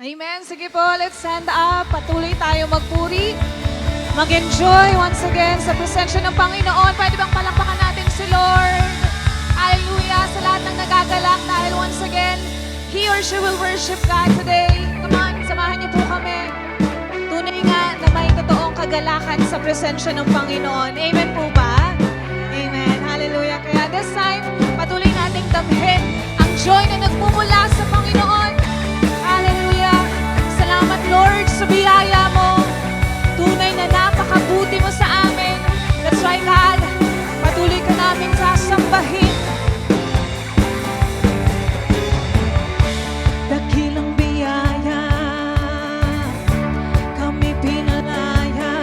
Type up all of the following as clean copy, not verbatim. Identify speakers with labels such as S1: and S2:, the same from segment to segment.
S1: Amen. Sige po, let's stand up. Patuloy tayo magpuri. Mag-enjoy once again sa presensya ng Panginoon. Pwede bang palakpakan natin si Lord? Hallelujah sa lahat ng nagagalak dahil once again, he or she will worship God today. Come on, samahan niyo po kami. Tunay nga na may totoong kagalakan sa presensya ng Panginoon. Amen po ba? Amen. Hallelujah. Kaya this time, patuloy nating damhin ang joy na nagmumula sa Panginoon. Hallelujah. Salamat Lord sa biyaya mo. Tunay na napakabuti mo sa amin. That's why God, patuloy ka namin sasambahin. Dakilang biyaya, kami pinalaya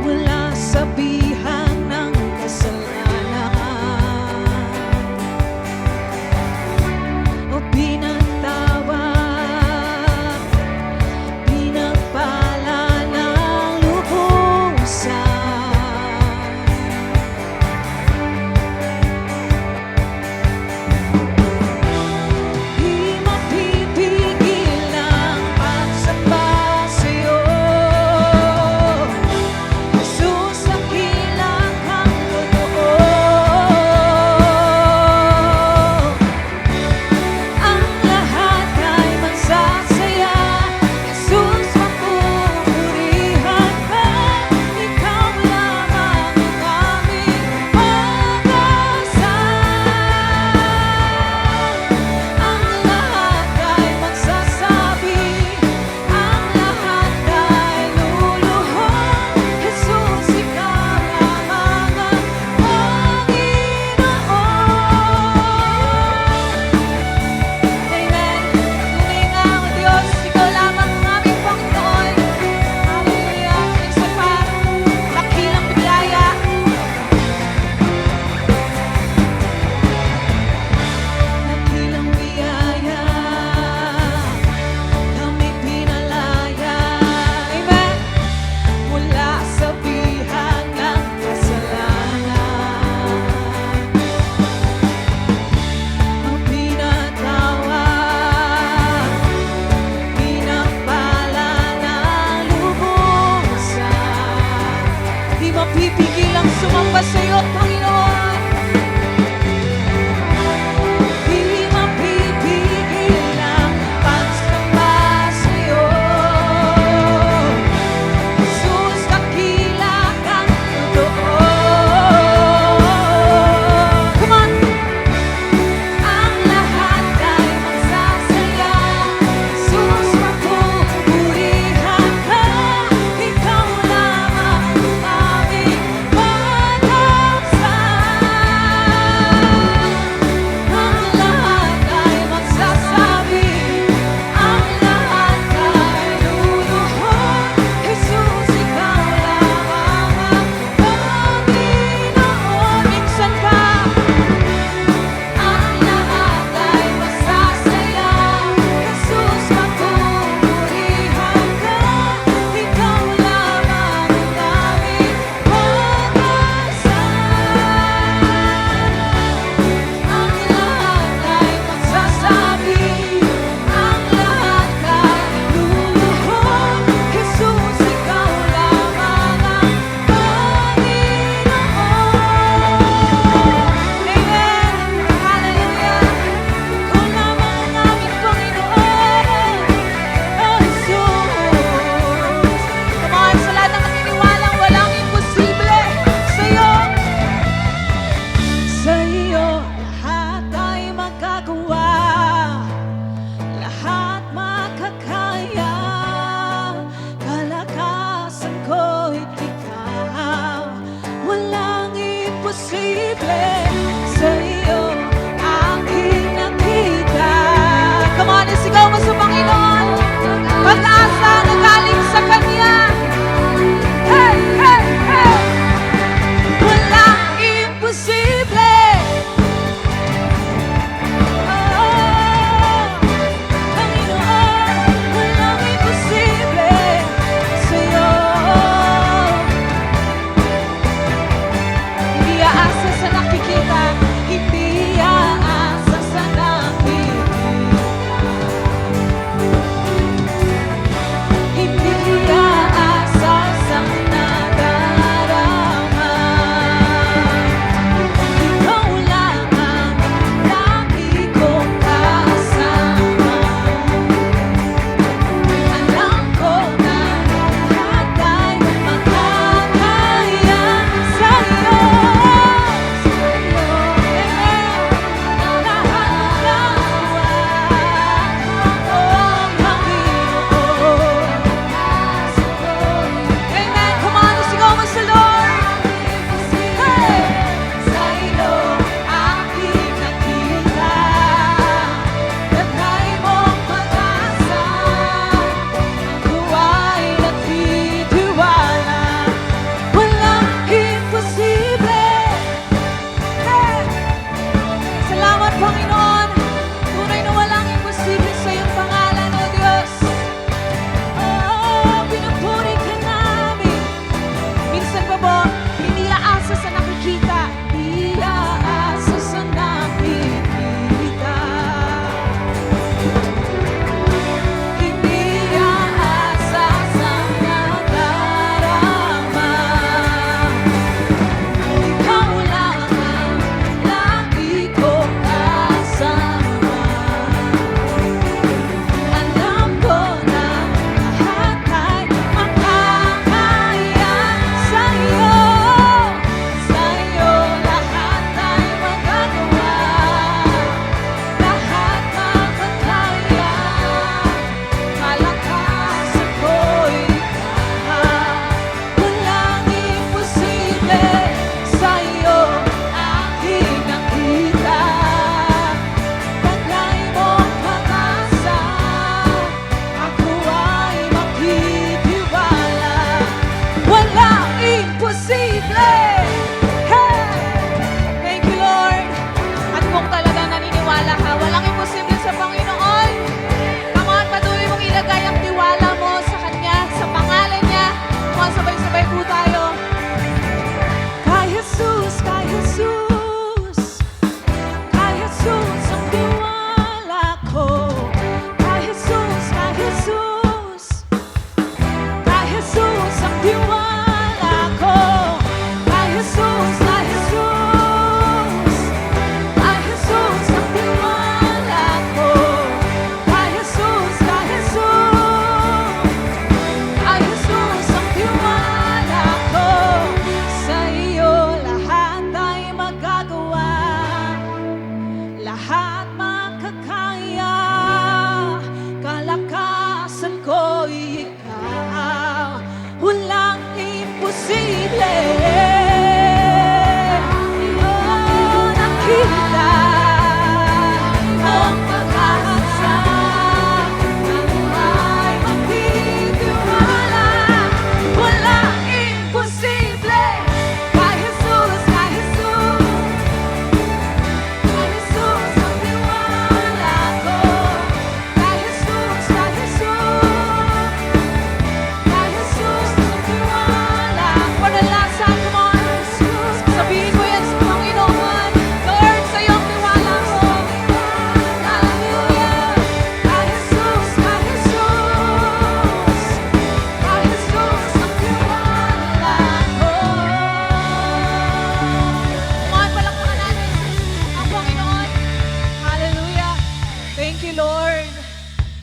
S1: mula sa bihag ng kasalanan. O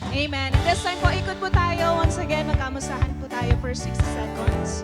S1: Amen. And this time po, ikot po tayo. Once again, magkamustahan po tayo for 60 seconds.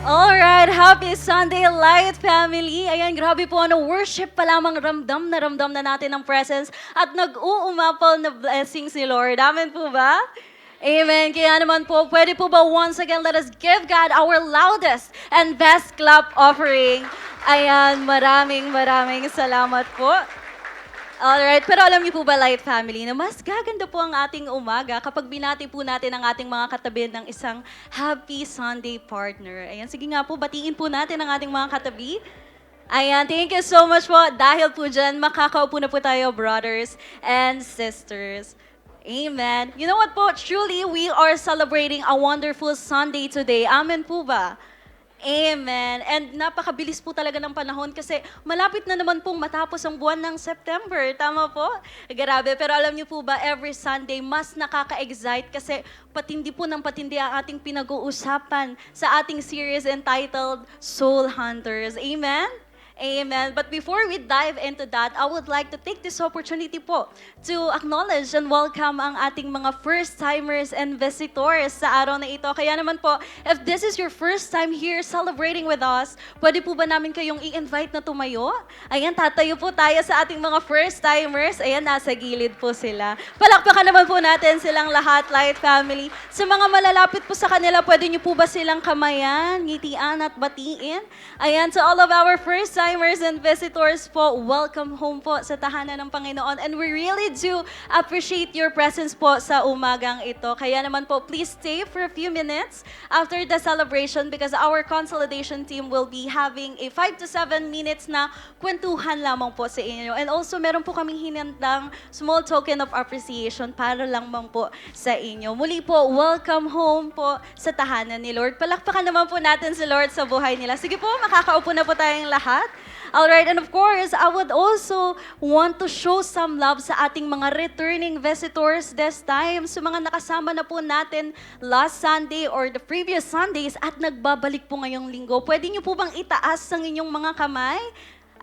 S2: Alright, happy Sunday Light family. Ayan, grabe po, worship pa lamang ramdam na natin ang presence at nag-uumapaw na blessings ni Lord. Amen po ba? Amen. Kaya naman po, pwede po ba once again, let us give God our loudest and best clap offering. Ayan, maraming salamat po. Alright, pero alam niyo po ba, Light Family, na mas gaganda po ang ating umaga kapag binati po natin ang ating mga katabi ng isang Happy Sunday partner. Ayan, sige nga po, batiin po natin ang ating mga katabi. Ayan, thank you so much po. Dahil po dyan, makakaupo na po tayo, brothers and sisters. Amen. You know what po, truly, we are celebrating a wonderful Sunday today. Amen po ba? Amen. And napakabilis po talaga ng panahon kasi malapit na naman pong matapos ang buwan ng September. Tama po? Grabe. Pero alam niyo po ba, every Sunday, mas nakaka-excite kasi patindi po ng patindi ang ating pinag-uusapan sa ating series entitled Soul Hunters. Amen? Amen. But before we dive into that, I would like to take this opportunity po to acknowledge and welcome ang ating mga first-timers and visitors sa araw na ito. Kaya naman po, if this is your first time here celebrating with us, pwede po ba namin kayong i-invite na tumayo? Ayan, tatayo po tayo sa ating mga first-timers. Ayan, nasa gilid po sila. Palakpakan naman po natin silang lahat, Light Family. Sa mga malalapit po sa kanila, pwede niyo po ba silang kamayan, ngitian at batiin? Ayan, to all of our first-timers and visitors po, welcome home po sa tahanan ng Panginoon. And we really do appreciate your presence po sa umagang ito. Kaya naman po, please stay for a few minutes after the celebration because our consolidation team will be having a 5 to 7 minutes na kwentuhan lamang po sa inyo. And also, meron po kaming hinandang small token of appreciation para lamang po sa inyo. Muli po, welcome home po sa tahanan ni Lord. Palakpakan naman po natin si Lord sa buhay nila. Sige po, makakaupo na po tayong lahat. Alright, and of course, I would also want to show some love sa ating mga returning visitors this time. Sa mga nakasama na po natin last Sunday or the previous Sundays at nagbabalik po ngayong linggo. Pwede niyo po bang itaas ang inyong mga kamay?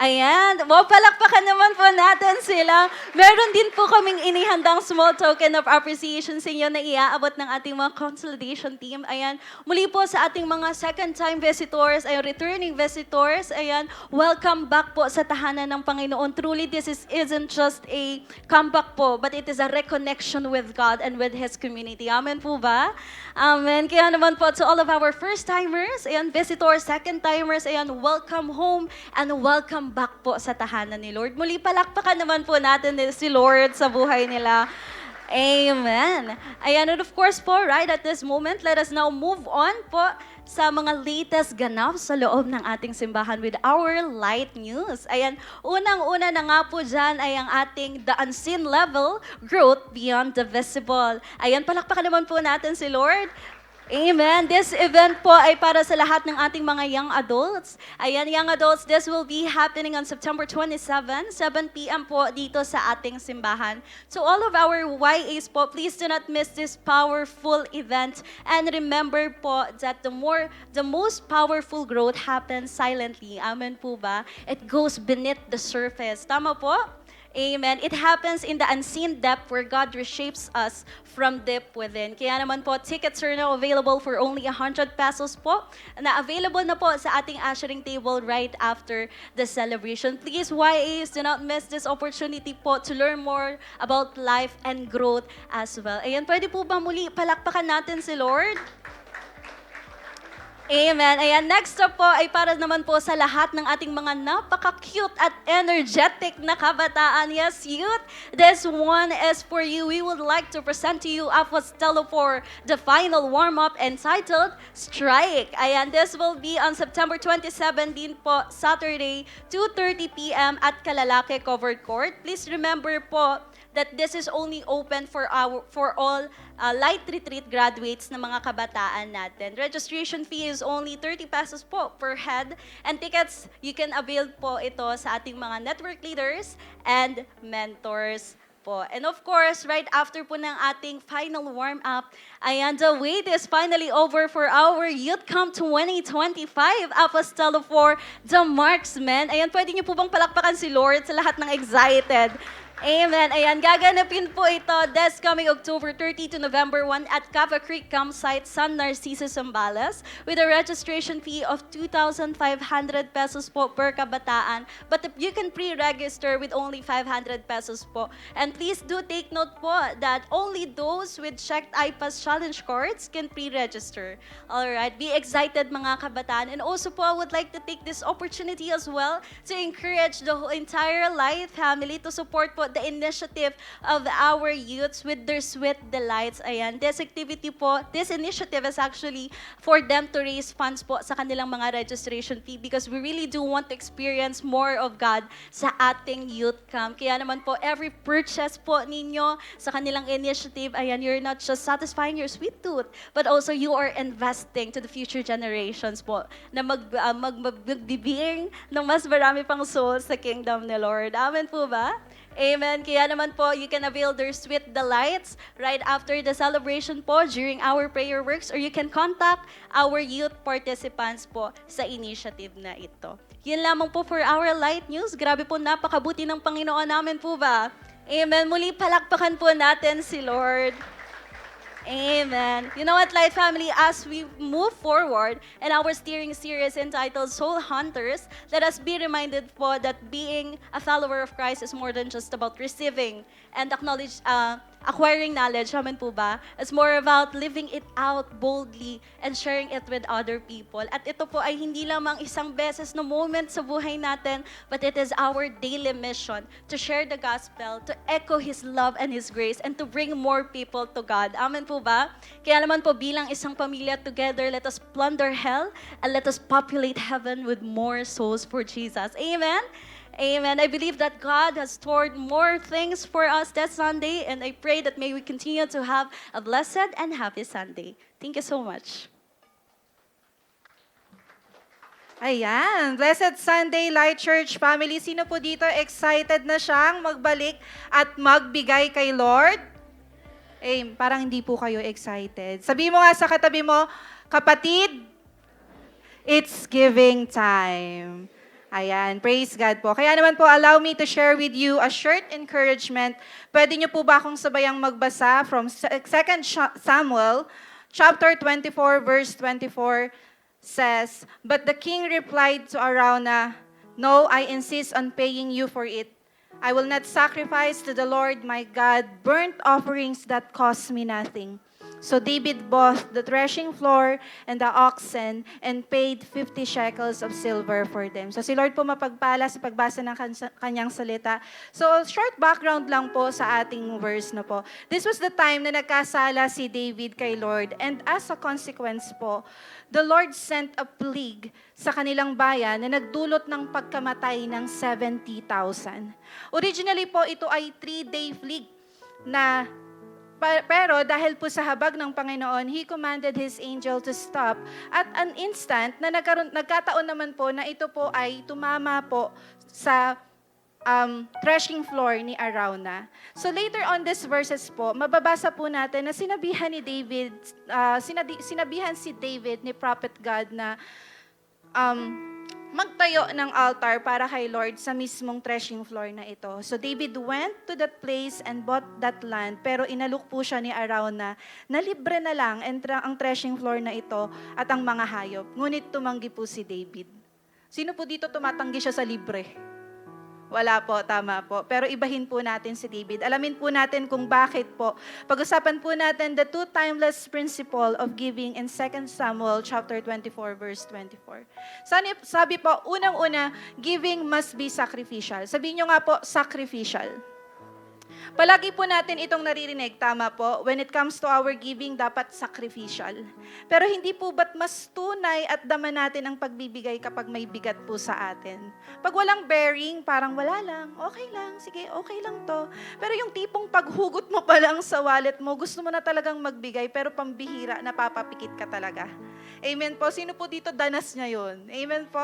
S2: Ayan, palakpakan naman po natin sila. Meron din po kaming inihandang small token of appreciation sa inyo na iaabot ng ating mga consolidation team. Ayan, muli po sa ating mga second-time visitors, ay returning visitors, ayan, welcome back po sa tahanan ng Panginoon. Truly, isn't just a comeback po, but it is a reconnection with God and with His community. Amen po ba? Amen. Kaya naman po to all of our first-timers, ayan, visitors, second-timers, ayan, welcome home and welcome back po sa tahanan ni Lord. Muli palakpakan naman po natin si Lord sa buhay nila. Amen. Ayan, and of course po, right at this moment, let us now move on po sa mga latest ganap sa loob ng ating simbahan with our light news. Ayan, unang-una na nga po dyan ay ang ating The Unseen Level, Growth Beyond the Visible. Ayan, palakpakan naman po natin si Lord. Amen. This event po ay para sa lahat ng ating mga young adults. Ayan, young adults, this will be happening on September 27, 7 p.m. po dito sa ating simbahan. To all of our YAs po, please do not miss this powerful event. And remember po that the most powerful growth happens silently. Amen po ba? It goes beneath the surface. Tama po? Amen. It happens in the unseen depth where God reshapes us from deep within. Kaya naman po, tickets are now available for only 100 pesos po. Na available na po sa ating ushering table right after the celebration. Please, YAs, do not miss this opportunity po to learn more about life and growth as well. Ayan, pwede po ba muli palakpakan natin si Lord? Amen. Ayan, next up po ay para naman po sa lahat ng ating mga napaka-cute at energetic na kabataan. Yes, youth, this one is for you. We would like to present to you Apostelo for the final warm-up entitled Strike. Ayan, this will be on September 27 din po, Saturday, 2:30 p.m. at Kalalake Covered Court. Please remember po that this is only open for all light retreat graduates na mga kabataan natin. Registration fee is only 30 pesos po per head, and tickets, you can avail po ito sa ating mga network leaders and mentors po. And of course, right after po ng ating final warm-up, ayan, the wait is finally over for our Youth Camp 2025 Apostelo for the Marksmen. Ayan, pwede niyo po bang palakpakan si Lord sa lahat ng excited? Amen. Ayan, gaganapin po ito this coming October 30 to November 1 at Cava Creek Campsite, San Narciso, Zambales, with a registration fee of 2,500 pesos po per kabataan. But you can pre-register with only 500 pesos po. And please do take note po that only those with checked IPAS challenge cards can pre-register. Alright, be excited mga kabataan. And also po, I would like to take this opportunity as well to encourage the whole entire Light family to support po the initiative of our youths with their sweet delights. Ayan, this activity po, this initiative is actually for them to raise funds po sa kanilang mga registration fee because we really do want to experience more of God sa ating youth camp. Kaya naman po, every purchase po ninyo sa kanilang initiative, ayan, you're not just satisfying your sweet tooth, but also you are investing to the future generations po na magbibigay ng mas marami pang souls sa kingdom ni Lord. Amen po ba? Amen. Kaya naman po, you can avail their sweet delights right after the celebration po during our prayer works, or you can contact our youth participants po sa initiative na ito. Yun lamang po for our light news. Grabe po, napakabuti ng Panginoon namin po ba? Amen. Muli palakpakan po natin si Lord. Amen. You know what, Light Family, as we move forward in our steering series entitled Soul Hunters, let us be reminded po that being a follower of Christ is more than just about receiving and acquiring knowledge. Amen po ba? It's more about living it out boldly and sharing it with other people. At ito po ay hindi lamang isang beses na moment sa buhay natin, but it is our daily mission to share the gospel, to echo His love and His grace, and to bring more people to God. Amen po ba? Kaya naman po bilang isang pamilya together, let us plunder hell and let us populate heaven with more souls for Jesus. Amen? Amen. I believe that God has stored more things for us this Sunday, and I pray that may we continue to have a blessed and happy Sunday. Thank you so much.
S3: Ayan, Blessed Sunday Light Church family. Sino po dito excited na siyang magbalik at magbigay kay Lord? Parang hindi po kayo excited. Sabi mo nga sa katabi mo, kapatid, it's giving time. Ayan, praise God po. Kaya naman po, allow me to share with you a short encouragement. Pwede niyo po ba akong sabayang magbasa from 2 Samuel, chapter 24, verse 24, says, "But the king replied to Araunah, 'No, I insist on paying you for it. I will not sacrifice to the Lord my God burnt offerings that cost me nothing.' So David bought the threshing floor and the oxen and paid 50 shekels of silver for them." So si Lord po mapagpala sa pagbasa ng kanyang salita. So short background lang po sa ating verse na po. This was the time na nagkasala si David kay Lord, and as a consequence po, the Lord sent a plague sa kanilang bayan na nagdulot ng pagkamatay ng 70,000. Originally po, ito ay 3-day plague na pero dahil po sa habag ng Panginoon, He commanded His angel to stop. At an instant na nagkataon naman po na ito po ay tumama po sa threshing floor ni Araunah. So later on these verses po, mababasa po natin na sinabihan si David ni Prophet God na magtayo ng altar para kay Lord sa mismong threshing floor na ito. So David went to that place and bought that land, pero inalok po siya ni Arauna na libre na lang ang threshing floor na ito at ang mga hayop. Ngunit tumanggi po si David. Sino po dito tumatanggi siya sa libre? Wala po, tama po. Pero ibahin po natin si David. Alamin po natin kung bakit po. Pag-usapan po natin the two timeless principle of giving in 2 Samuel chapter 24 verse 24. Sabi po, unang-una, giving must be sacrificial. Sabihin nyo nga po, sacrificial. Palagi po natin itong naririnig, tama po, when it comes to our giving, dapat sacrificial. Pero hindi po ba't mas tunay at dama natin ang pagbibigay kapag may bigat po sa atin? Pag walang bearing, parang wala lang, sige, okay lang to. Pero yung tipong paghugot mo pa lang sa wallet mo, gusto mo na talagang magbigay, pero pambihira, napapapikit ka talaga. Amen po. Sino po dito danas niya yun? Amen po?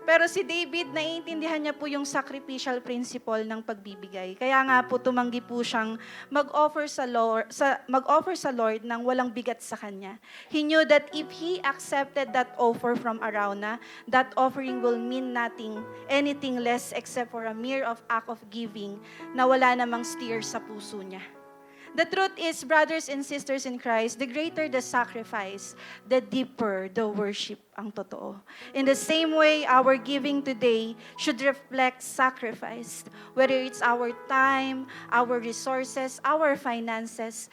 S3: Pero si David, naiintindihan niya po yung sacrificial principle ng pagbibigay. Kaya nga po tumanggi po siyang mag-offer sa Lord ng walang bigat sa kanya. He knew that if he accepted that offer from Arauna, that offering will mean anything less except for a mere act of giving na wala namang steer sa puso niya. The truth is, brothers and sisters in Christ, the greater the sacrifice, the deeper the worship ang totoo. In the same way, our giving today should reflect sacrifice. Whether it's our time, our resources, our finances,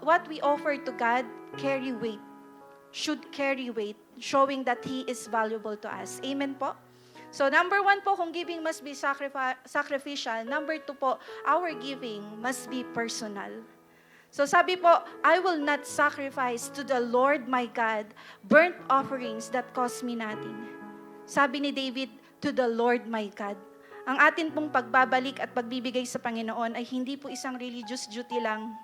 S3: what we offer to God should carry weight, showing that He is valuable to us. Amen po? So number 1 po, kung giving must be sacrificial. Number 2 po, our giving must be personal. So sabi po, I will not sacrifice to the Lord my God burnt offerings that cost me nothing. Sabi ni David, to the Lord my God. Ang atin pong pagbabalik at pagbibigay sa Panginoon ay hindi po isang religious duty lang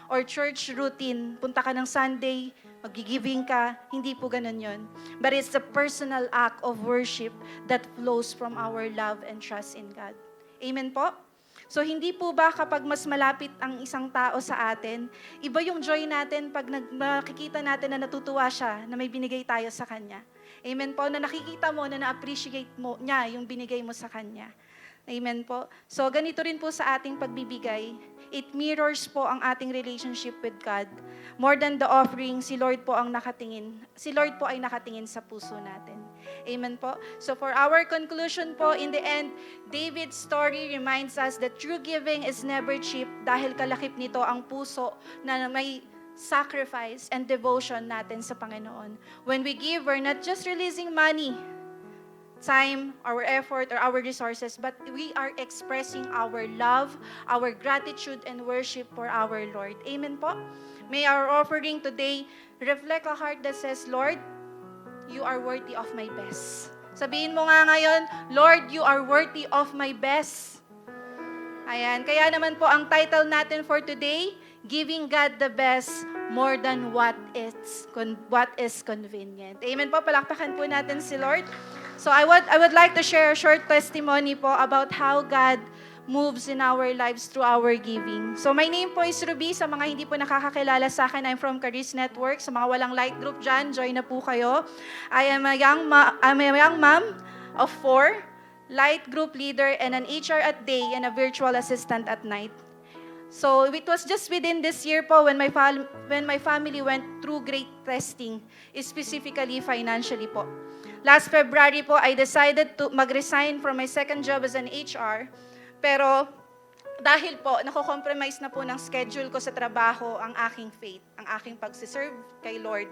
S3: or church routine. Punta ka ng Sunday, mag-giving ka, hindi po ganun yon. But it's a personal act of worship that flows from our love and trust in God. Amen po? So hindi po ba kapag mas malapit ang isang tao sa atin, iba yung joy natin pag nakikita natin na natutuwa siya, na may binigay tayo sa Kanya. Amen po? Na nakikita mo, na na-appreciate mo niya yung binigay mo sa Kanya. Amen po? So ganito rin po sa ating pagbibigay. It mirrors po ang ating relationship with God. More than the offering, si Lord po ay nakatingin sa puso natin. Amen po? So for our conclusion po, in the end, David's story reminds us that true giving is never cheap dahil kalakip nito ang puso na may sacrifice and devotion natin sa Panginoon. When we give, we're not just releasing money, time, our effort, or our resources, but we are expressing our love, our gratitude, and worship for our Lord. Amen po? May our offering today reflect a heart that says, Lord, you are worthy of my best. Sabihin mo nga ngayon, Lord, you are worthy of my best. Ayan, kaya naman po ang title natin for today, Giving God the Best More Than What is Convenient. Amen po, palakpakan po natin si Lord. So I would like to share a short testimony po about how God moves in our lives through our giving. So my name po is Ruby. Sa mga hindi po nakakakilala sa akin, I'm from Charis Network. Sa mga walang light group dyan, join na po kayo. I'm a young mom of 4, light group leader, and an HR at day, and a virtual assistant at night. So it was just within this year po when my family went through great testing, specifically financially po. Last February po, I decided to mag-resign from my second job as an HR. Pero dahil po, nako-compromise na po ng schedule ko sa trabaho ang aking faith, ang aking pagsiserve kay Lord.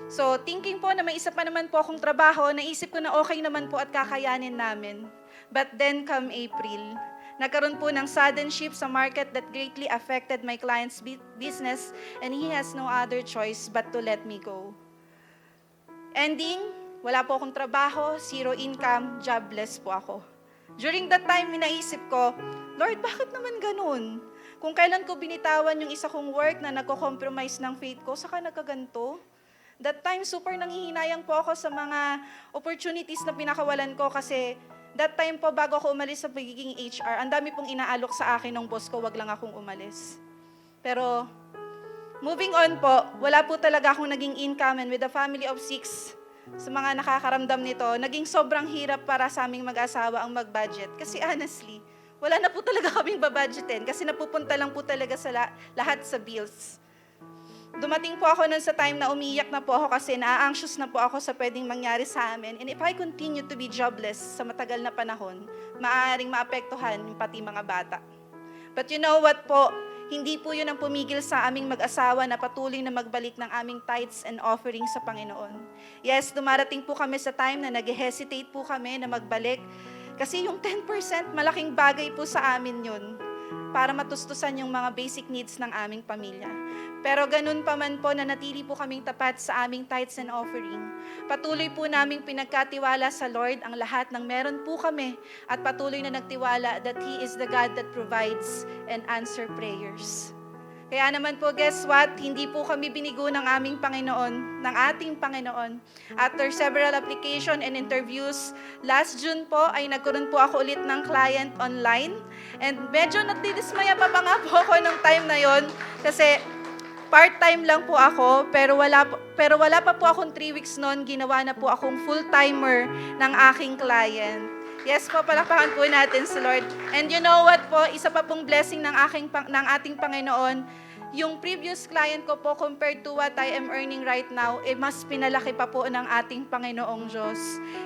S3: So thinking po na may isa pa naman po akong trabaho, naisip ko na okay naman po at kakayanin namin. But then come April, nagkaroon po ng sudden shift sa market that greatly affected my client's business, and he has no other choice but to let me go. Ending, wala po akong trabaho, 0 income, jobless po ako. During that time, minaisip ko, Lord, bakit naman ganun? Kung kailan ko binitawan yung isa kong work na nagko-compromise ng faith ko, saka nagkaganto? That time, super nanghihinayang po ako sa mga opportunities na pinakawalan ko kasi that time po, bago ako umalis sa pagiging HR, ang dami pong inaalok sa akin ng boss ko, wag lang akong umalis. Pero, moving on po, wala po talaga akong naging income, and with a family of 6, sa mga nakakaramdam nito, naging sobrang hirap para sa aming mag-asawa ang mag-budget. Kasi honestly, wala na po talaga kaming babudgetin kasi napupunta lang po talaga sa lahat sa bills. Dumating po ako nun sa time na umiyak na po ako kasi na-anxious na po ako sa pwedeng mangyari sa amin. And if I continue to be jobless sa matagal na panahon, maaaring maapektuhan yung pati mga bata. But you know what po, hindi po yun ang pumigil sa aming mag-asawa na patuloy na magbalik ng aming tithes and offerings sa Panginoon. Yes, dumarating po kami sa time na nag-hesitate po kami na magbalik kasi yung 10% malaking bagay po sa amin yun para matustusan yung mga basic needs ng aming pamilya. Pero ganun pa man po, nanatili po kaming tapat sa aming tithes and offering. Patuloy po naming pinagkatiwala sa Lord ang lahat ng meron po kami at patuloy na nagtiwala that He is the God that provides and answer prayers. Kaya naman po, guess what? Hindi po kami binigo ng aming Panginoon, ng ating Panginoon. After several application and interviews, last June po ay nagkaroon po ako ulit ng client online. And medyo natidismaya pa nga po ako ng time na yon kasi part-time lang po ako, pero wala pa po akong 3 weeks noon, ginawa na po akong full-timer ng aking client. Yes po, palakpakan po natin sa Lord. And you know what po, isa pa pong blessing ng ating Panginoon, yung previous client ko po compared to what I am earning right now, mas pinalaki pa po ng ating Panginoong Diyos.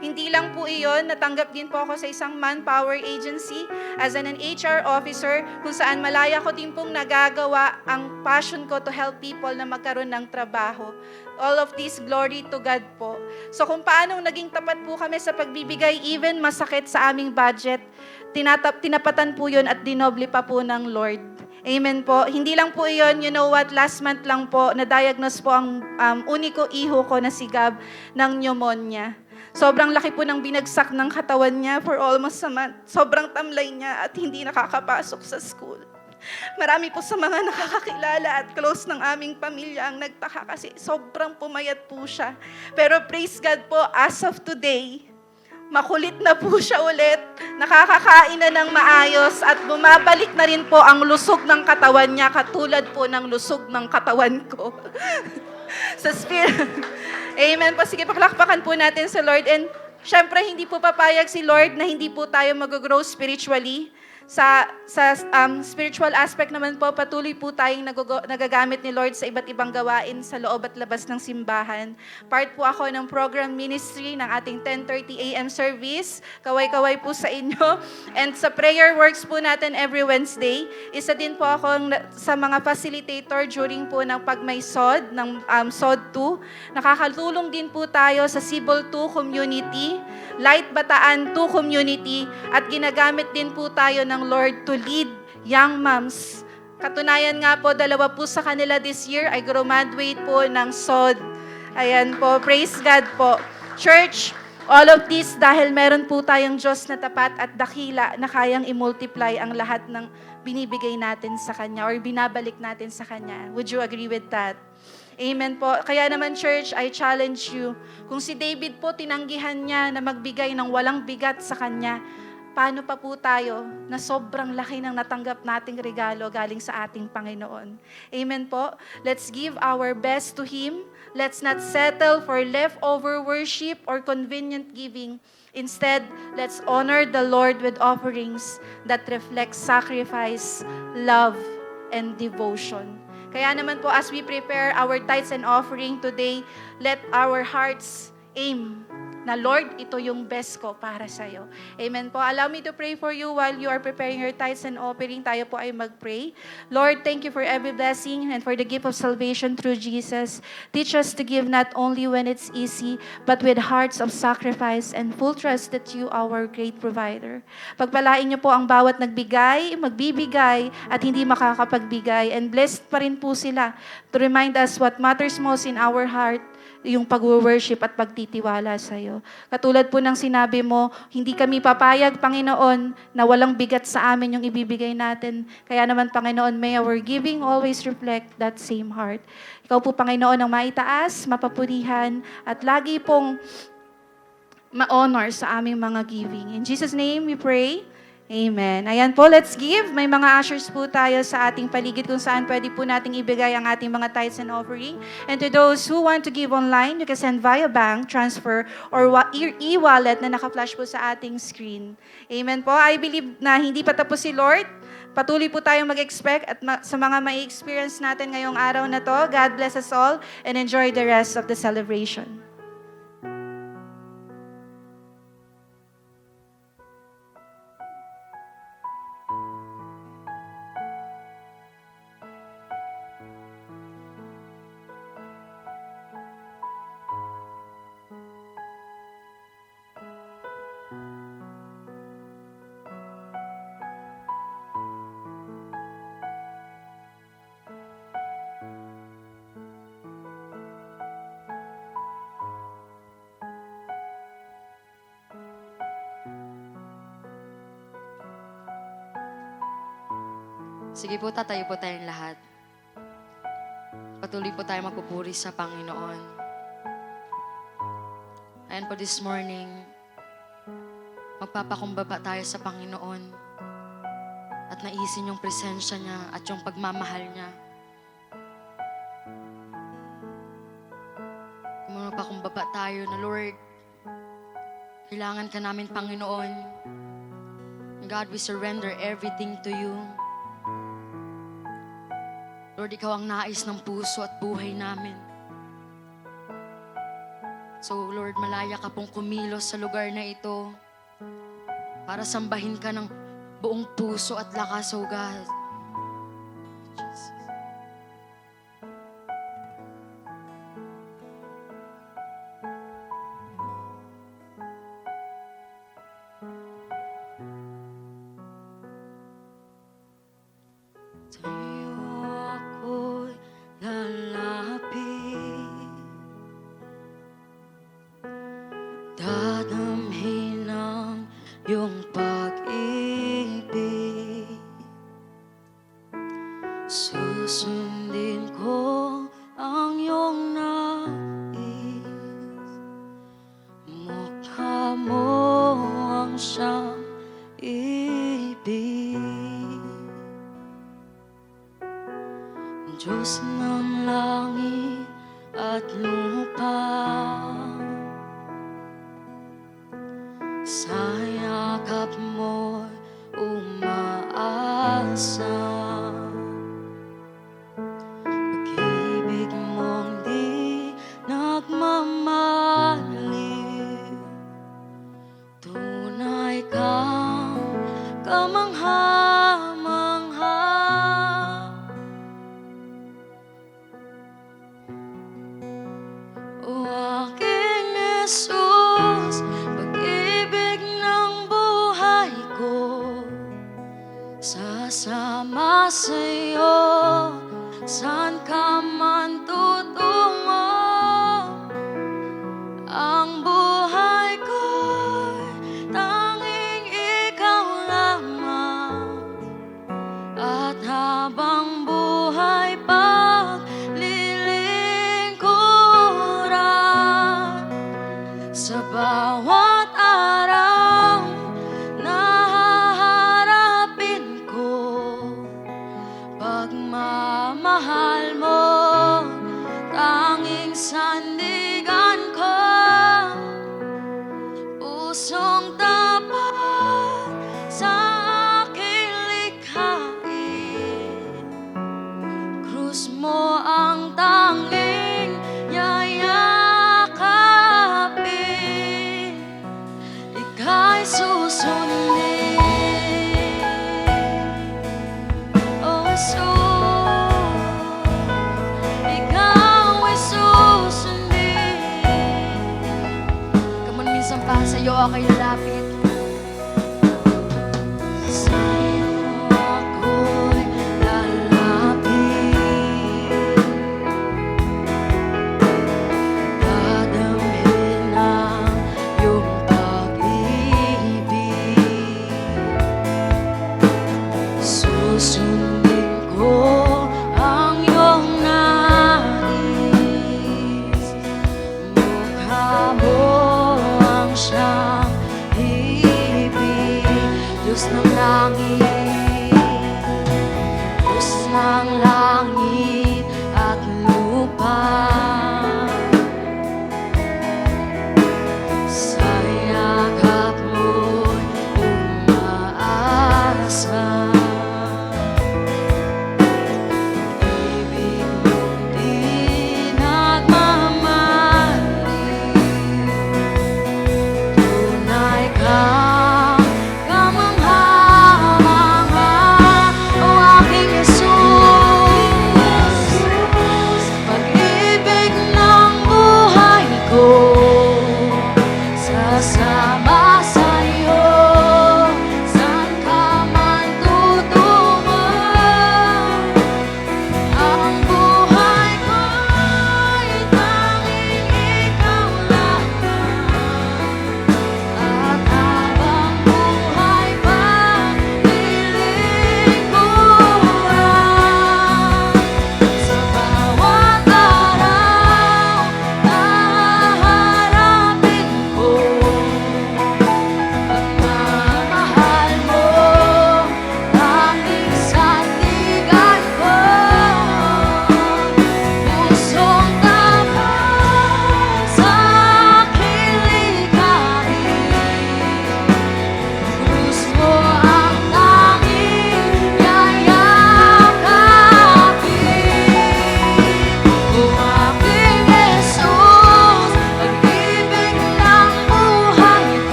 S3: Hindi lang po iyon, natanggap din po ako sa isang manpower agency as an HR officer kung saan malaya ko din pong nagagawa ang passion ko to help people na magkaroon ng trabaho. All of this glory to God po. So kung paano naging tapat po kami sa pagbibigay, even masakit sa aming budget, tinapatan po yun at dinoble pa po ng Lord. Amen po. Hindi lang po iyon, you know what, last month lang po, na-diagnose po ang uniko iho ko na si Gab ng pneumonia. Sobrang laki po ng binagsak ng katawan niya for almost a month. Sobrang tamlay niya at hindi nakakapasok sa school. Marami po sa mga nakakakilala at close ng aming pamilya ang nagtaka kasi sobrang pumayat po siya. Pero praise God po, as of today, makulit na po siya ulit, nakakakain na ng maayos at bumabalik na rin po ang lusog ng katawan niya katulad po ng lusog ng katawan ko. Sa spirit. Amen po. Sige, paklakpakan po natin sa Lord. And syempre, hindi po papayag si Lord na hindi po tayo mag-grow spiritually. Sa spiritual aspect naman po, patuloy po tayong nagagamit ni Lord sa iba't ibang gawain sa loob at labas ng simbahan. Part po ako ng program ministry ng ating 10:30 a.m. service. Kaway-kaway po sa inyo. And sa prayer works po natin every Wednesday. Isa din po ako sa mga facilitator during po ng pag may SOD, ng SOD 2. Nakakatulong din po tayo sa Cibol 2 community, Light Bataan 2 community, at ginagamit din po tayo ng Lord to lead young moms. Katunayan nga po, 2 po sa kanila this year ay graduate po ng SOD. Ayan po, praise God po. Church, all of this dahil meron po tayong Diyos na tapat at dakila na kayang i-multiply ang lahat ng binibigay natin sa Kanya or binabalik natin sa Kanya. Would you agree with that? Amen po. Kaya naman, church, I challenge you. Kung si David po, tinanggihan niya na magbigay ng walang bigat sa Kanya, paano pa po tayo na sobrang laki ng natanggap nating regalo galing sa ating Panginoon? Amen po. Let's give our best to Him. Let's not settle for leftover worship or convenient giving. Instead, let's honor the Lord with offerings that reflect sacrifice, love, and devotion. Kaya naman po, as we prepare our tithes and offering today, let our hearts aim na, Lord, ito yung best ko para sa'yo. Amen po. Allow me to pray for you while you are preparing your tithes and offering. Tayo po ay mag-pray. Lord, thank you for every blessing and for the gift of salvation through Jesus. Teach us to give not only when it's easy, but with hearts of sacrifice and full trust that you are our great provider. Pagpalain niyo po ang bawat nagbigay, magbibigay, at hindi makakapagbigay. And blessed pa rin po sila to remind us what matters most in our heart, yung pag-worship at pagtitiwala sa iyo. Katulad po ng sinabi mo, hindi kami papayag, Panginoon, na walang bigat sa amin yung ibibigay natin. Kaya naman, Panginoon, may our giving always reflect that same heart. Ikaw po, Panginoon, ang maitaas, mapapurihan, at lagi pong ma-honor sa aming mga giving. In Jesus' name we pray. Amen. Ayan po, let's give. May mga ushers po tayo sa ating paligid kung saan pwede po nating ibigay ang ating mga tithes and offering. And to those who want to give online, you can send via bank, transfer, or e-wallet na naka-flash po sa ating screen. Amen po. I believe na hindi pa tapos si Lord. Patuloy po tayong mag-expect at sa mga mai-experience natin ngayong araw na to. God bless us all and enjoy the rest of the celebration.
S4: Sige po, tatayo po tayong lahat. Patuloy po tayo magpupuri sa Panginoon. Ayan po this morning, magpapakumbaba tayo sa Panginoon at naisin yung presensya niya at yung pagmamahal niya. Magpapakumbaba tayo na, Lord, kailangan ka namin, Panginoon. God, we surrender everything to you. Lord, ikaw ang nais ng puso at buhay namin. So, Lord, malaya ka pong kumilos sa lugar na ito para sambahin ka ng buong puso at lakas, O God. Jesus. Dadamhin ang iyong pag-ibig, susundin ko ang iyong nais. Mukha mo ang siyang ibig, Diyos ng langit at lupa. Sa yakap mo'y umaasa, pag-ibig mong di nagmamali, tunay kang kamangha-mangha. O aking Jesus, sasama sa'yo, saan ka man tutungo. Ang buhay ko'y tanging ikaw lamang, at habang buhay paglilingkuran sa bawat araw. Pagmamahal mo, tanging sandigan ko, pusong tapat sa aking likhain. Krus mo ang tanging yayakapin, ika'y susundin. Sa'yo ako'y lalapit. Sa'yo ako'y lalapit. Dadamhin ang iyong pag-ibig, susundin ko ang iyong nais. Mukha mo siyang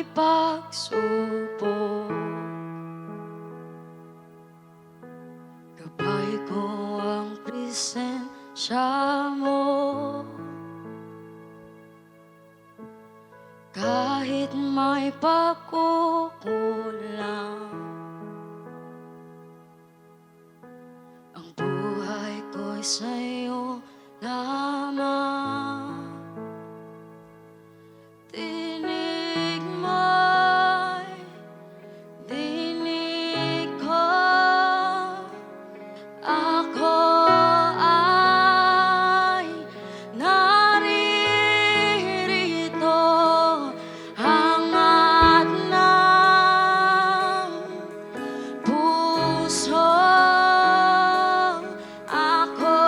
S4: may pagsubok. Gabay ko ang presensya mo. Kahit may pagkukulang, ang buhay ko'y sa'yo lamang. Tinig mo'y dinig ko, ako ay naririto. Hangat ng puso, ako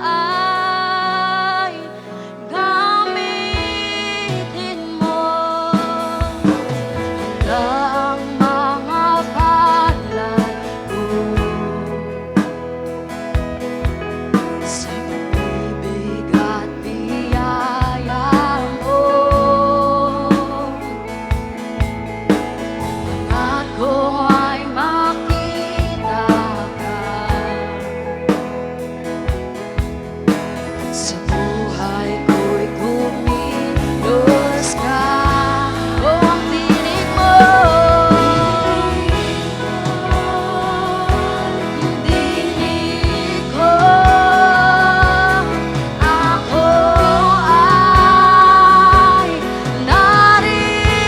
S4: ay gamitin mo. Ang mga palad ko sa pag-ibig at biyaya mo. Ako ay makita ka sa buhay ko'y kumilos ka. O ang tinig mo, dinig ko, ako ay naririto.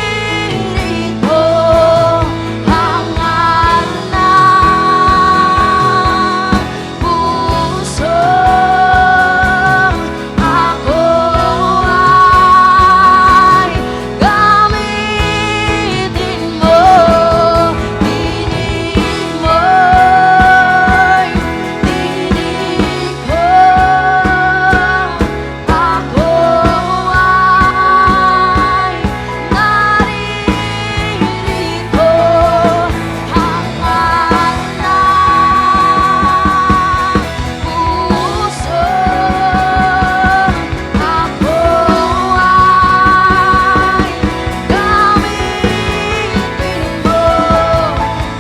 S4: Hangat ng puso, ako ay gamitin mo. Dinig mo'y dinig ko, ako ay naririto. Hangat ng puso, ako ay gamitin mo.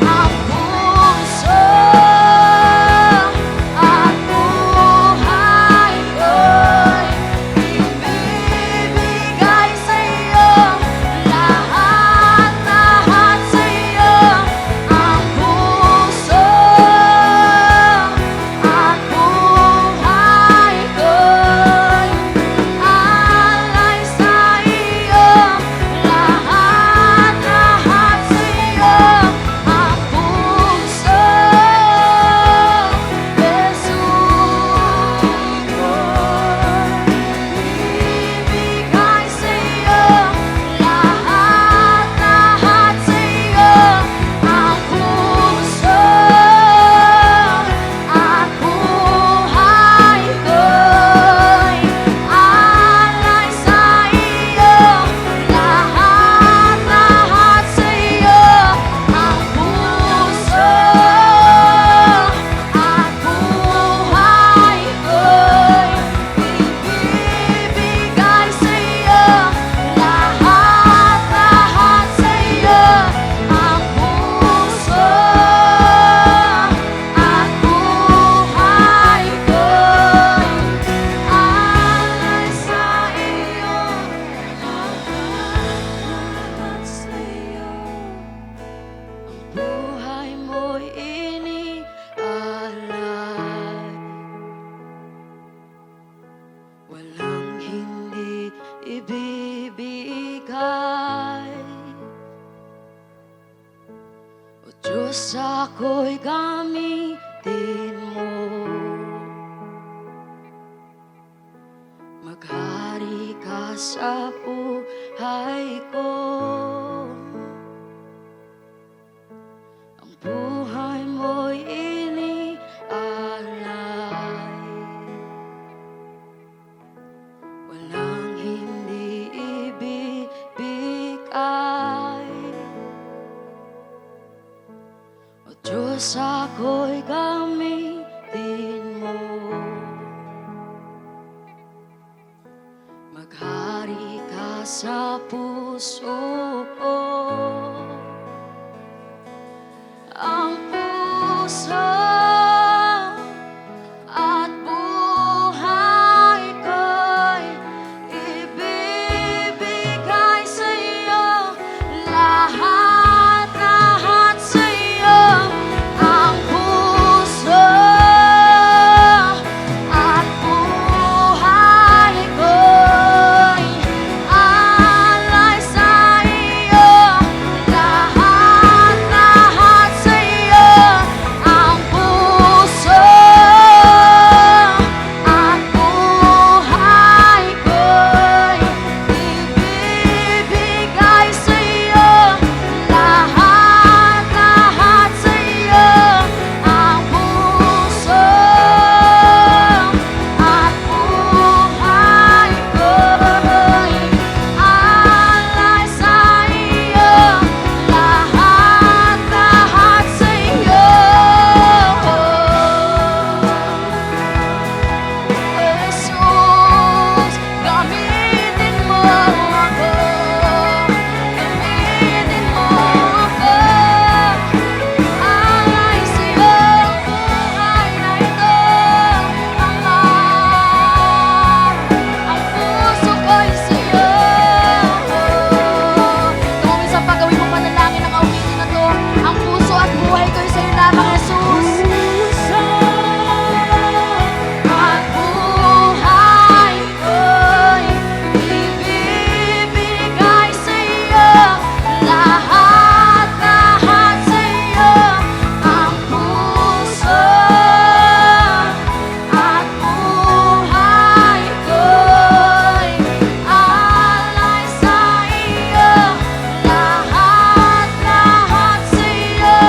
S4: Ang puso at buhay ko'y ibibigay sa'yo. Lahat sa'yo. Ang puso at buhay ko'y alay sa iyo. Lahat sa'yo. Ang puso, Jesus ko'y ibigay sa'yo. Lahat sa'yo. Ang puso at buhay ko'y alay sa iyo. Lahat sa'yo. Ang puso at buhay ko'y ibibigay sa'yo. Lahat sa'yo. Ang puso at buhay ko'y alay sa iyo. Lahat sa'yo. Ang buhay mo'y inialay, walang hindi ibibigay. O Diyos, ako'y gamitin mo. Maghari ka sa buhay ko. Ang buhay mo'y inialay, walang hindi ibibigay. O Diyos, ako'y gamitin mo. Maghari ka sa sa puso ko. Ang puso at buhay ko'y ibibigay sa iyo. Lahat sa iyo. Ang puso at buhay ko'y alay sa iyo. Lahat sa iyo. Ang puso at buhay ko'y ibibigay sa iyo. Lahat sa iyo. Ang puso at buhay ko'y alay sa iyo. Lahat sa iyo. Jesus, gamitin mo ako. Gamitin mo ako. Alay sa iyo ang buhay na ito. Ang puso ko'y sa iyo. Kung minsan pa gawin mo panalangin ang awitin na to, ang puso at buhay ko'y sa iyo lamang, Jesus. At buhay ko'y ibibigay sa iyo. Lahat sa iyo. Ang puso at buhay ko'y alay sa iyo. Lahat sa iyo.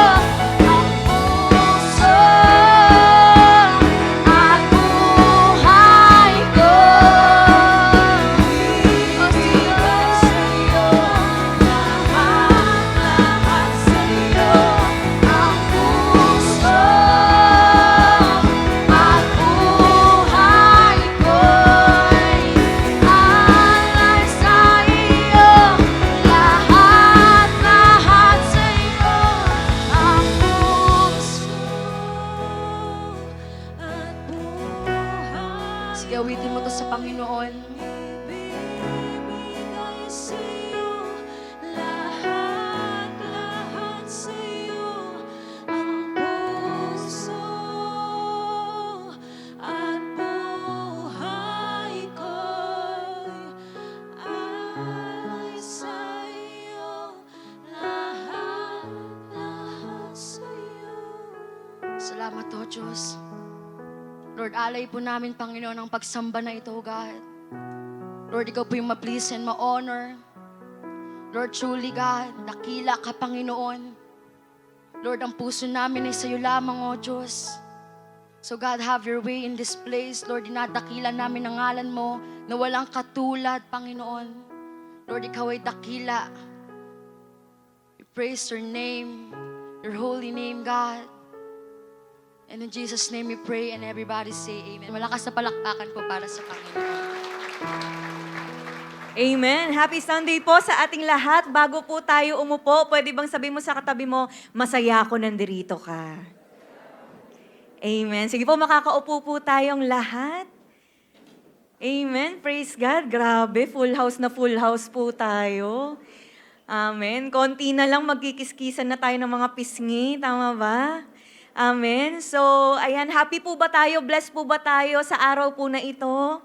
S4: Ang puso at buhay ko'y ibibigay sa iyo. Lahat sa iyo. Ang puso at buhay ko'y alay sa iyo. Lahat sa iyo. Ang puso at buhay. Sige, awitin mo to sa Panginoon. Ibibigay sa iyo. Lahat sa iyo. Ang puso at buhay ko'y alay sa iyo. Lahat sa iyo. Salamat o Diyos. Lord, alay po namin, Panginoon, ang pagsamba na ito, God. Lord, ikaw po yung ma-please and ma-honor. Lord, truly, God, dakila ka, Panginoon. Lord, ang puso namin ay sa iyo lamang, O Diyos. So God, have your way in this place. Lord, dinadakila namin ang ngalan mo na walang katulad, Panginoon. Lord, ikaw ay dakila. We praise your name, your holy name, God. And in Jesus' name we pray and everybody say amen. Malakas na palakpakan po para sa Panginoon.
S5: Amen. Happy Sunday po sa ating lahat. Bago po tayo umupo, pwede bang sabihin mo sa katabi mo, masaya ako nandirito ka. Amen. Sige po, makakaupo po tayong lahat. Amen. Praise God. Grabe, full house po tayo. Amen. Konti na lang magkikiskisan na tayo ng mga pisngi. Tama ba? Amen. So, ayan, happy po ba tayo? Blessed po ba tayo sa araw po na ito?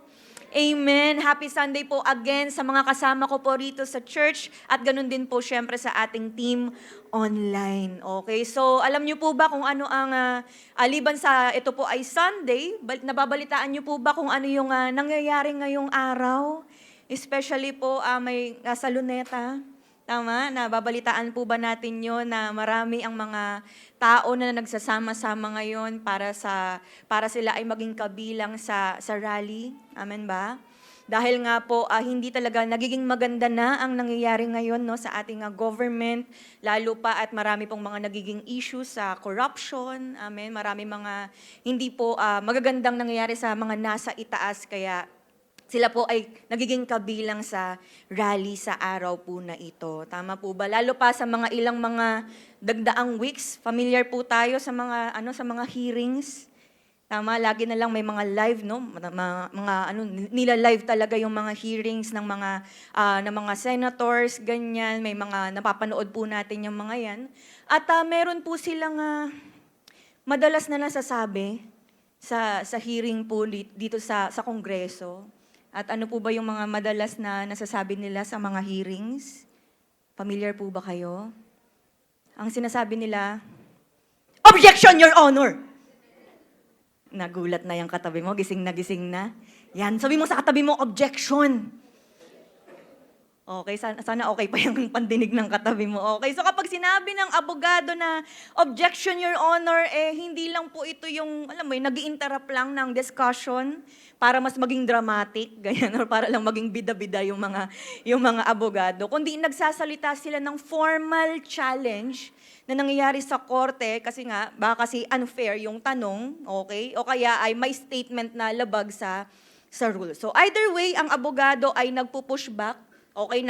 S5: Amen. Happy Sunday po again sa mga kasama ko po rito sa church at ganun din po syempre sa ating team online. Okay, so alam niyo po ba kung ano ang, aliban sa ito po ay Sunday, nababalitaan niyo po ba kung ano yung nangyayari ngayong araw? Especially po may sa Luneta. Tama? Nababalitaan po ba natin yun na marami ang mga tao na nagsasama-sama ngayon para sila ay maging kabilang sa rally? Amen ba? Dahil nga po hindi talaga nagiging maganda na ang nangyayari ngayon no sa ating government, lalo pa at marami pong mga nagiging issues sa corruption. Amen. Marami mga hindi po magagandang nangyayari sa mga nasa itaas, kaya sila po ay nagiging kabilang sa rally sa araw po na ito. Tama po ba? Lalo pa sa mga ilang mga dagdaang weeks, familiar po tayo sa mga hearings. Tama, lagi na lang may mga live, no? Nila-live talaga yung mga hearings ng mga senators, ganyan. May mga napapanood po natin yung mga yan. At meron po silang madalas na nasasabi sa hearing po dito sa Kongreso. At ano po ba yung mga madalas na nasasabi nila sa mga hearings? Familiar po ba kayo? Ang sinasabi nila, "Objection, Your Honor!" Nagulat na yung katabi mo, gising na. Yan, sabi mo sa katabi mo, "Objection!" Okay, sana okay pa yung pandinig ng katabi mo. Okay, so kapag sinabi ng abogado na, "Objection, Your Honor," hindi lang po ito yung, alam mo, nag-i-interrupt lang ng discussion para mas maging dramatic, ganyan, or para lang maging bida-bida yung mga abogado. Kundi nagsasalita sila ng formal challenge na nangyayari sa korte kasi nga, baka kasi unfair yung tanong, okay? O kaya ay may statement na labag sa rule. So either way, ang abogado ay nagpo-push back, okay,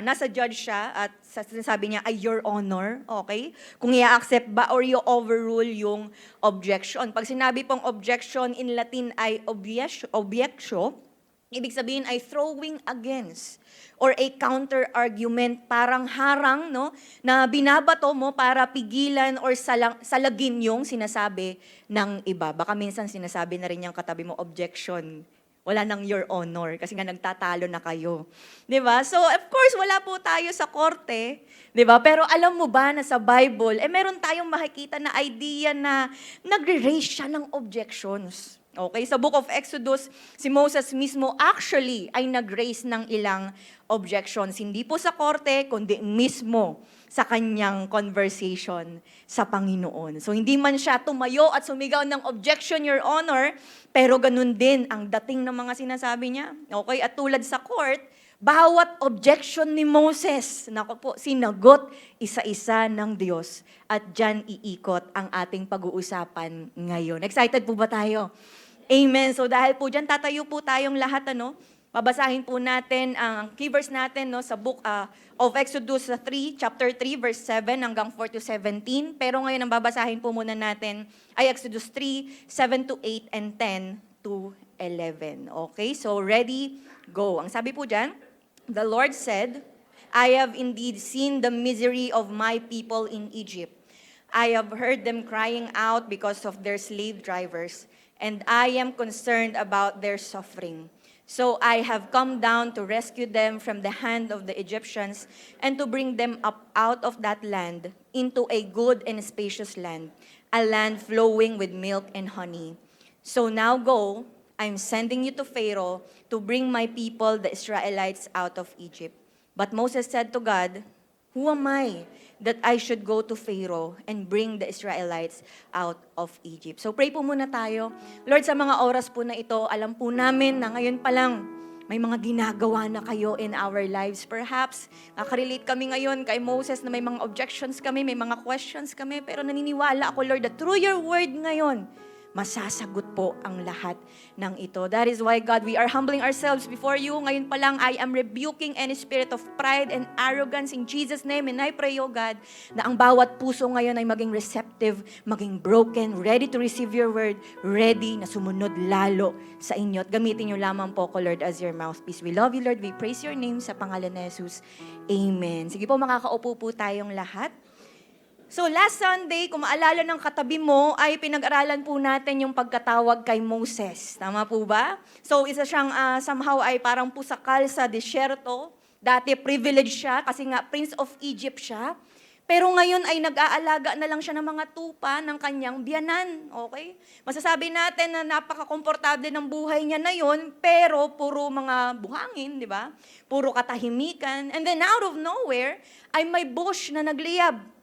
S5: nasa judge siya at sinasabi niya ay Your Honor, okay? Kung i-accept ba or i-overrule yung objection. Pag sinabi pong objection in Latin ay objectio, ibig sabihin ay throwing against or a counter-argument, parang harang, no, na binabato mo para pigilan or salagin yung sinasabi ng iba. Baka minsan sinasabi na rin yung katabi mo, "Objection." Wala nang Your Honor kasi nga nagtatalo na kayo. 'Di ba? So of course, wala po tayo sa korte, 'di ba? Pero alam mo ba na sa Bible, meron tayong makikita na idea na nagre-raise siya ng objections. Okay, sa Book of Exodus, si Moses mismo actually ay nag-raise ng ilang objections. Hindi po sa korte, kundi mismo sa kanyang conversation sa Panginoon. So hindi man siya tumayo at sumigaw ng "Objection, Your Honor," pero ganun din ang dating ng mga sinasabi niya. Okay, at tulad sa court, bawat objection ni Moses, nako po, sinagot isa-isa ng Diyos. At dyan iikot ang ating pag-uusapan ngayon. Excited po ba tayo? Amen. So dahil po dyan, tatayo po tayong lahat, babasahin po natin ang key verse natin, sa Book of Exodus 3, chapter 3, verse 7 hanggang 4 to 17. Pero ngayon ang babasahin po muna natin ay Exodus 3, 7 to 8 and 10 to 11. Okay, so ready, go. Ang sabi po dyan, "The Lord said, I have indeed seen the misery of my people in Egypt. I have heard them crying out because of their slave drivers, and I am concerned about their suffering. So I have come down to rescue them from the hand of the Egyptians and to bring them up out of that land into a good and spacious land, a land flowing with milk and honey. So now go, I'm sending you to Pharaoh to bring my people, the Israelites, out of Egypt." But Moses said to God, "Who am I that I should go to Pharaoh and bring the Israelites out of Egypt?" So pray po muna tayo. Lord, sa mga oras po na ito, alam po namin na ngayon pa lang may mga ginagawa na kayo in our lives. Perhaps, nakarelate kami ngayon kay Moses na may mga objections kami, may mga questions kami, pero naniniwala ako, Lord, that through your word ngayon, masasagot po ang lahat ng ito. That is why, God, we are humbling ourselves before you. Ngayon pa lang, I am rebuking any spirit of pride and arrogance in Jesus' name. And I pray, oh God, na ang bawat puso ngayon ay maging receptive, maging broken, ready to receive your word, ready na sumunod lalo sa inyo. At gamitin niyo lamang po ko, Lord, as your mouthpiece. We love you, Lord. We praise your name sa pangalan ni Jesus. Amen. Sige po, makakaupo po tayong lahat. So last Sunday, kung maalala ng katabi mo, ay pinag-aralan po natin yung pagkatawag kay Moses. Tama po ba? So isa siyang somehow ay parang pusakal sa disyerto. Dati privileged siya kasi nga Prince of Egypt siya. Pero ngayon ay nag-aalaga na lang siya ng mga tupa ng kanyang biyanan. Okay? Masasabi natin na napaka-komportable ng buhay niya na yun, pero puro mga buhangin, di ba? Puro katahimikan. And then out of nowhere, ay may bush na nagliyab.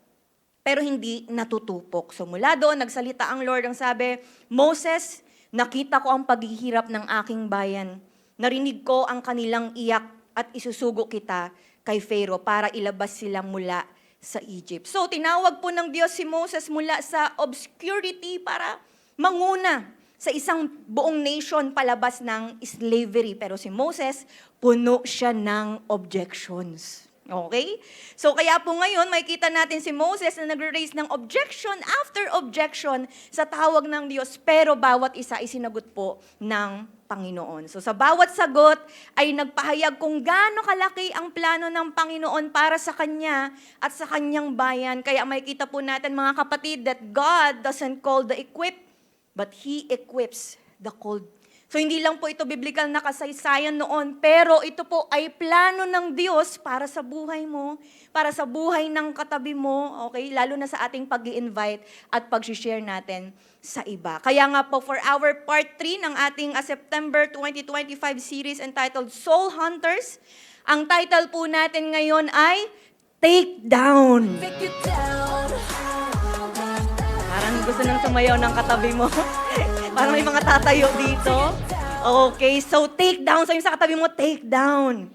S5: Pero hindi natutupok. So mula doon, nagsalita ang Lord, ang sabi, "Moses, nakita ko ang paghihirap ng aking bayan. Narinig ko ang kanilang iyak at isusugo kita kay Pharaoh para ilabas sila mula sa Egypt." So tinawag po ng Diyos si Moses mula sa obscurity para manguna sa isang buong nation palabas ng slavery. Pero si Moses, puno siya ng objections. Okay? So kaya po ngayon, makikita natin si Moses na nag-raise ng objection after objection sa tawag ng Diyos, pero bawat isa ay sinagot po ng Panginoon. So sa bawat sagot ay nagpahayag kung gaano kalaki ang plano ng Panginoon para sa Kanya at sa Kanyang bayan. Kaya makikita po natin mga kapatid that God doesn't call the equipped, but He equips the called. So hindi lang po ito biblical na kasaysayan noon, pero ito po ay plano ng Diyos para sa buhay mo, para sa buhay ng katabi mo, okay? Lalo na sa ating pag-i-invite at pag-share natin sa iba. Kaya nga po for our part 3 ng ating September 2025 series entitled Soul Hunters, ang title po natin ngayon ay Take Down. Parang gusto nang sumayaw ng katabi mo. Parang may mga tatayo dito. Okay, so take down. Sabi mo sa katabi mo, take down.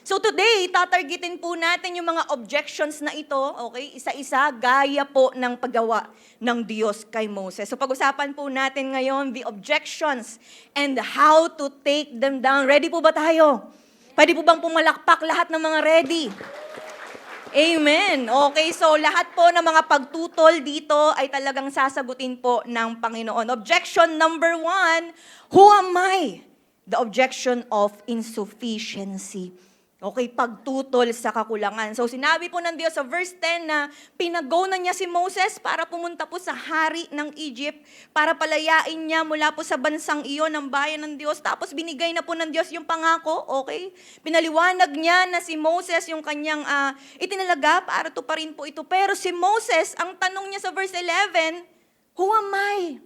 S5: So today, tatargetin po natin yung mga objections na ito, okay? Isa-isa, gaya po ng paggawa ng Diyos kay Moses. So pag-usapan po natin ngayon, the objections and how to take them down. Ready po ba tayo? Pwede po bang pumalakpak lahat ng mga ready? Amen. Okay, so lahat po ng mga pagtutol dito ay talagang sasagutin po ng Panginoon. Objection number 1, who am I? The objection of insufficiency. Okay, pagtutol sa kakulangan. So sinabi po ng Diyos sa verse 10 na pinag-go na niya si Moses para pumunta po sa hari ng Egypt, para palayain niya mula po sa bansang iyon ng bayan ng Diyos. Tapos binigay na po ng Diyos yung pangako, okay? Pinaliwanag niya na si Moses yung kanyang itinalaga para tuparin po ito. Pero si Moses, ang tanong niya sa verse 11, who am I?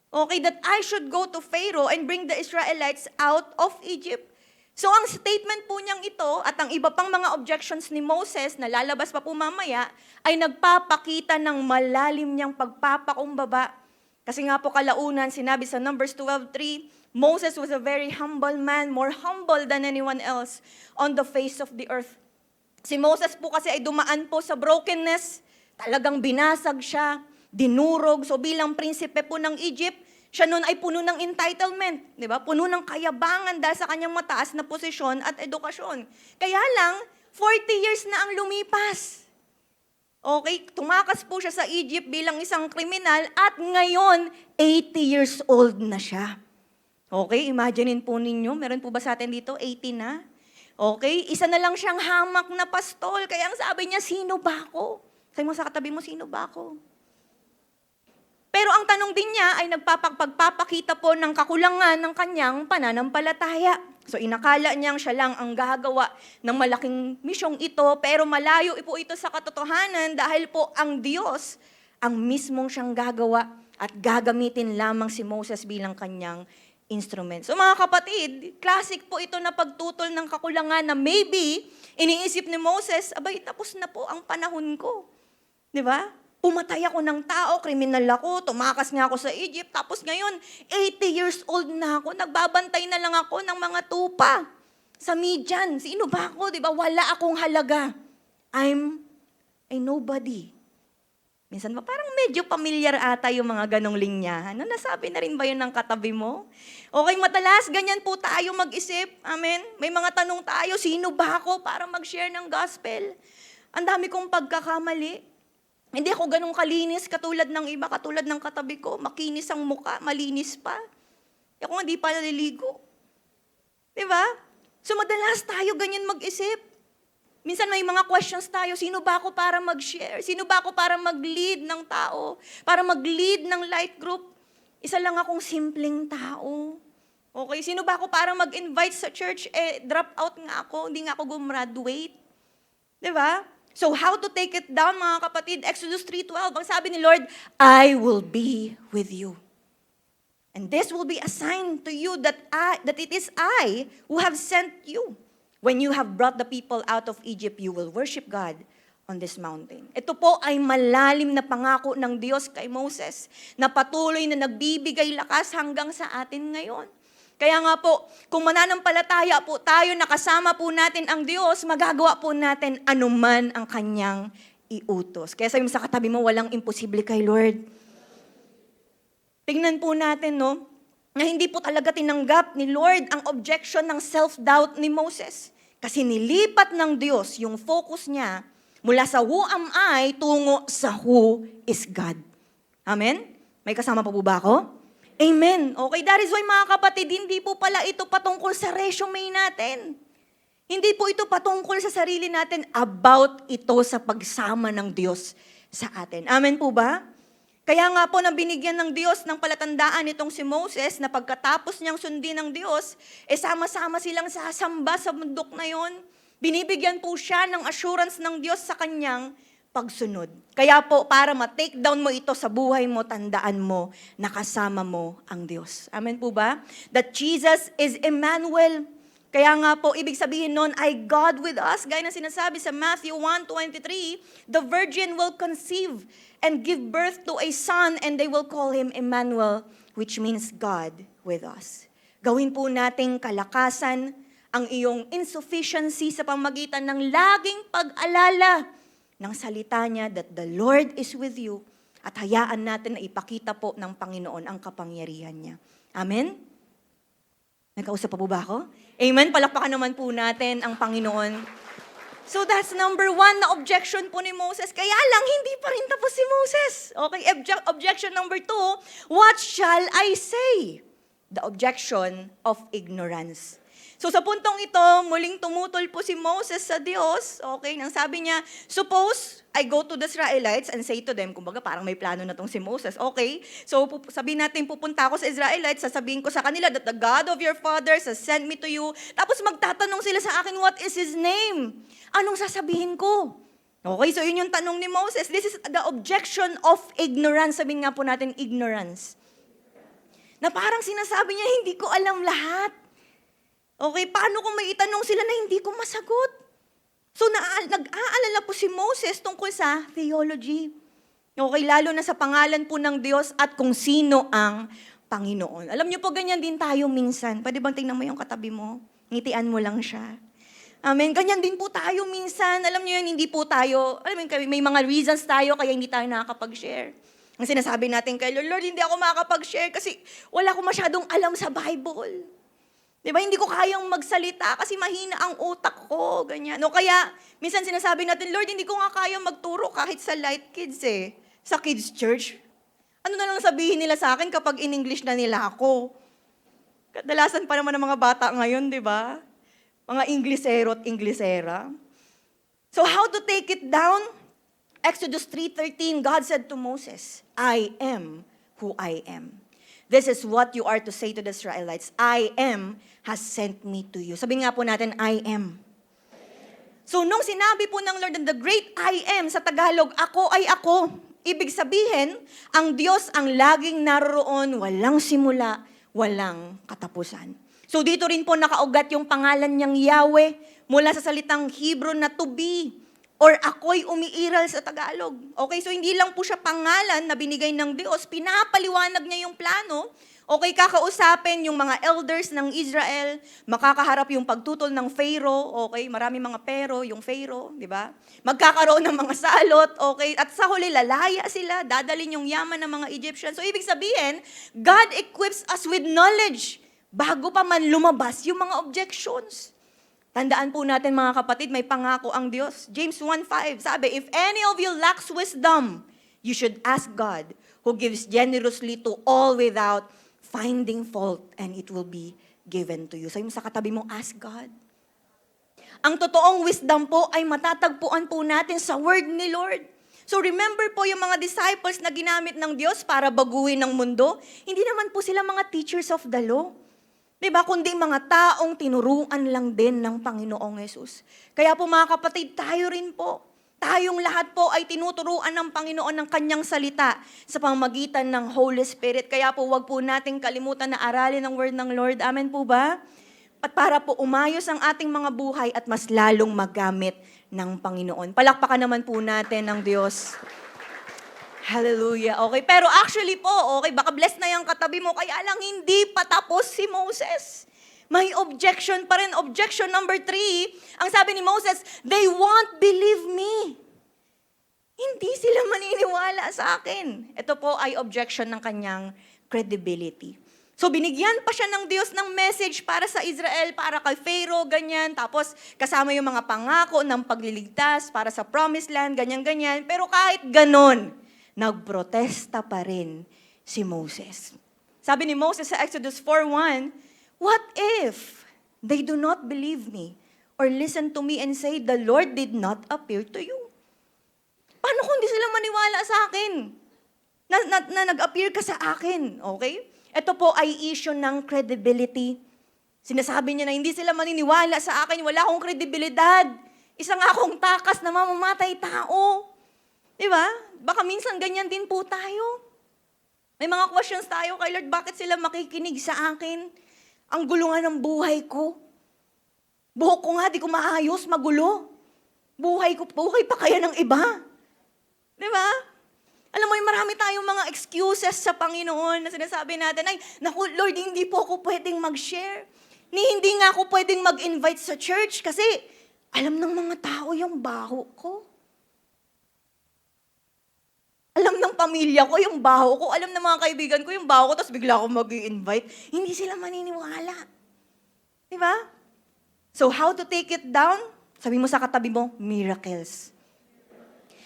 S5: Okay, that I should go to Pharaoh and bring the Israelites out of Egypt. So ang statement po niyang ito at ang iba pang mga objections ni Moses na lalabas pa po mamaya ay nagpapakita ng malalim niyang pagpapakumbaba. Kasi nga po kalaunan, sinabi sa Numbers 12:3, Moses was a very humble man, more humble than anyone else on the face of the earth. Si Moses po kasi ay dumaan po sa brokenness, talagang binasag siya, dinurog. So bilang prinsipe po ng Egypt, siya noon ay puno ng entitlement, di ba? Puno ng kayabangan dahil sa kanyang mataas na posisyon at edukasyon. Kaya lang, 40 years na ang lumipas. Okay, tumakas po siya sa Egypt bilang isang kriminal at ngayon, 80 years old na siya. Okay, imaginein po ninyo, meron po ba sa atin dito, 80 na? Okay, isa na lang siyang hamak na pastol, kaya ang sabi niya, sino ba ako? Sabi mo sa katabi mo, sino ba ako? Pero ang tanong din niya ay pagpapakita po ng kakulangan ng kanyang pananampalataya. So inakala niyang siya lang ang gagawa ng malaking misyong ito, pero malayo po ito sa katotohanan dahil po ang Diyos ang mismong siyang gagawa at gagamitin lamang si Moses bilang kanyang instrument. So mga kapatid, classic po ito na pagtutol ng kakulangan na maybe iniisip ni Moses, abay tapos na po ang panahon ko. Di ba? Pumatay ako ng tao, kriminal ako, tumakas nga ako sa Egypt, tapos ngayon, 80 years old na ako, nagbabantay na lang ako ng mga tupa sa Midian. Sino ba ako? Di ba? Wala akong halaga. I'm a nobody. Minsan ba, parang medyo pamilyar ata yung mga ganong linyahan. No, nasabi na rin ba yun ng katabi mo? Okay, matalas, ganyan po tayo mag-isip. Amen? May mga tanong tayo, sino ba ako para mag-share ng gospel? Ang dami kong pagkakamali. Hindi ako ganun kalinis katulad ng iba, katulad ng katabi ko. Makinis ang muka, malinis pa. Ako hindi pa naliligo. Diba? So madalas tayo ganyan mag-isip. Minsan may mga questions tayo, sino ba ako para mag-share? Sino ba ako para mag-lead ng tao? Para mag-lead ng light group? Isa lang akong simpleng tao. Okay, sino ba ako para mag-invite sa church? Drop out nga ako, hindi nga ako gumraduate. Diba? So how to take it down, mga kapatid? Exodus 3:12, ang sabi ni Lord, I will be with you. And this will be a sign to you that it is I who have sent you. When you have brought the people out of Egypt, you will worship God on this mountain. Ito po ay malalim na pangako ng Diyos kay Moses na patuloy na nagbibigay lakas hanggang sa atin ngayon. Kaya nga po, kung mananampalataya po tayo, nakasama po natin ang Diyos, magagawa po natin anuman ang kanyang iutos. Kaya sabi mo sa katabi mo, walang imposible kay Lord. tingnan po natin, no, na hindi po talaga tinanggap ni Lord ang objection ng self-doubt ni Moses. Kasi nilipat ng Diyos yung focus niya mula sa who am I tungo sa who is God. Amen? May kasama pa po ba ako? Amen. Okay, that is why mga kapatid, hindi po pala ito patungkol sa resume natin. Hindi po ito patungkol sa sarili natin, about ito sa pagsama ng Diyos sa atin. Amen po ba? Kaya nga po nang binigyan ng Diyos ng palatandaan itong si Moses na pagkatapos niyang sundin ng Diyos, sama-sama silang sasamba sa bundok na yon. Binibigyan po siya ng assurance ng Diyos sa kanyang pagsunod. Kaya po para ma-take down mo ito sa buhay mo, tandaan mo na kasama mo ang Diyos. Amen po ba? That Jesus is Emmanuel. Kaya nga po, ibig sabihin nun ay God with us. Gaya na sinasabi sa Matthew 1:23, the virgin will conceive and give birth to a son and they will call him Emmanuel, which means God with us. Gawin po nating kalakasan ang iyong insufficiency sa pamagitan ng laging pag-alala ng salita niya that the Lord is with you at hayaan natin na ipakita po ng Panginoon ang kapangyarihan niya. Amen? Nagkausap pa po ba ako? Amen? Palakpakan naman po natin ang Panginoon. So that's number 1 na objection po ni Moses. Kaya lang, hindi pa rin tapos si Moses. Okay, objection number 2, what shall I say? The objection of ignorance. So sa puntong ito, muling tumutol po si Moses sa Diyos. Okay, nang sabi niya, suppose I go to the Israelites and say to them, kumbaga parang may plano na tong si Moses. Okay, so sabihin natin pupunta ako sa Israelites, sasabihin ko sa kanila that the God of your fathers has sent me to you. Tapos magtatanong sila sa akin, what is His name? Anong sasabihin ko? Okay, so yun yung tanong ni Moses. This is the objection of ignorance. Sabihin nga po natin, ignorance. Na parang sinasabi niya, hindi ko alam lahat. Okay, paano kung may itanong sila na hindi ko masagot? So nag-aalala po si Moses tungkol sa theology. Okay, lalo na sa pangalan po ng Diyos at kung sino ang Panginoon. Alam niyo po, ganyan din tayo minsan. Pwede bang tingnan mo yung katabi mo? Ngitian mo lang siya. Amen. Ganyan din po tayo minsan. Alam niyo yun, hindi po tayo, may mga reasons tayo kaya hindi tayo nakakapag-share. Ang sinasabi natin kay Lord, hindi ako makakapag-share kasi wala ko masyadong alam sa Bible. Diba, hindi ko kayang magsalita kasi mahina ang utak ko, ganyan. No, kaya, minsan sinasabi natin, Lord, hindi ko nga kayang magturo kahit sa Light Kids sa kids church. Ano na lang sabihin nila sa akin kapag in English na nila ako? Kadalasan pa naman ng mga bata ngayon, di ba? Mga Inglesero at Inglesera. So how to take it down? Exodus 3:13, God said to Moses, I am who I am. This is what you are to say to the Israelites. I am has sent me to you. Sabi nga po natin, I am. So nung sinabi po ng Lord, the great I am, sa Tagalog, ako ay ako. Ibig sabihin, ang Diyos ang laging naroroon, walang simula, walang katapusan. So dito rin po nakaugat yung pangalan niyang Yahweh mula sa salitang Hebrew na to be. Or ako'y umiiral sa Tagalog. Okay, so hindi lang po siya pangalan na binigay ng Diyos, pinapaliwanag niya yung plano. Okay, kakausapin yung mga elders ng Israel, makakaharap yung pagtutol ng Pharaoh, okay, marami mga pero, yung Pharaoh, di ba? Magkakaroon ng mga salot, okay, at sa huli lalaya sila, dadalin yung yaman ng mga Egyptians. So ibig sabihin, God equips us with knowledge bago pa man lumabas yung mga objections. Tandaan po natin mga kapatid, may pangako ang Diyos. James 1:5, sabi, if any of you lacks wisdom, you should ask God, who gives generously to all without finding fault, and it will be given to you. Sabi mo sa katabi mo, ask God. Ang totoong wisdom po ay matatagpuan po natin sa word ni Lord. So remember po yung mga disciples na ginamit ng Diyos para baguhin ang mundo, hindi naman po sila mga teachers of the law. Diba? Kundi mga taong tinuruan lang din ng Panginoong Yesus. Kaya po mga kapatid, tayo rin po. Tayong lahat po ay tinuturuan ng Panginoon ng kanyang salita sa pamamagitan ng Holy Spirit. Kaya po wag po nating kalimutan na aralin ang word ng Lord. Amen po ba? At para po umayos ang ating mga buhay at mas lalong magamit ng Panginoon. Palakpakan naman po natin ng Diyos. Hallelujah. Okay, pero actually po, okay, baka blessed na yung katabi mo, kaya lang hindi pa tapos si Moses. May objection pa rin. Objection number 3, ang sabi ni Moses, they won't believe me. Hindi sila maniniwala sa akin. Ito po ay objection ng kanyang credibility. So binigyan pa siya ng Diyos ng message para sa Israel, para kay Pharaoh, ganyan. Tapos kasama yung mga pangako ng pagliligtas para sa promised land, ganyan-ganyan. Pero kahit ganon, nagprotesta pa rin si Moses. Sabi ni Moses sa Exodus 4:1, "What if they do not believe me or listen to me and say, the Lord did not appear to you?" Paano kung di sila maniwala sa akin? Na nag-appear ka sa akin, okay? Ito po ay issue ng credibility. Sinasabi niya na hindi sila maniniwala sa akin, wala akong kredibilidad. Isa nga akong takas na mamamatay tao. Di ba? Baka minsan ganyan din po tayo. May mga questions tayo kay Lord, bakit sila makikinig sa akin? Ang gulo nga ng buhay ko. Buhok ko nga, di ko maayos, magulo. Buhay pa kaya ng iba. Di ba? Alam mo, marami tayong mga excuses sa Panginoon na sinasabi natin, ay, naku, Lord, hindi po ako pwedeng mag-share. Hindi nga ako pwedeng mag-invite sa church kasi alam ng mga tao yung baho ko. Alam ng pamilya ko yung baho ko. Alam ng mga kaibigan ko yung baho ko, tapos bigla ako mag-i-invite. Hindi sila maniniwala. Di ba? So, how to take it down? Sabi mo sa katabi mo, miracles.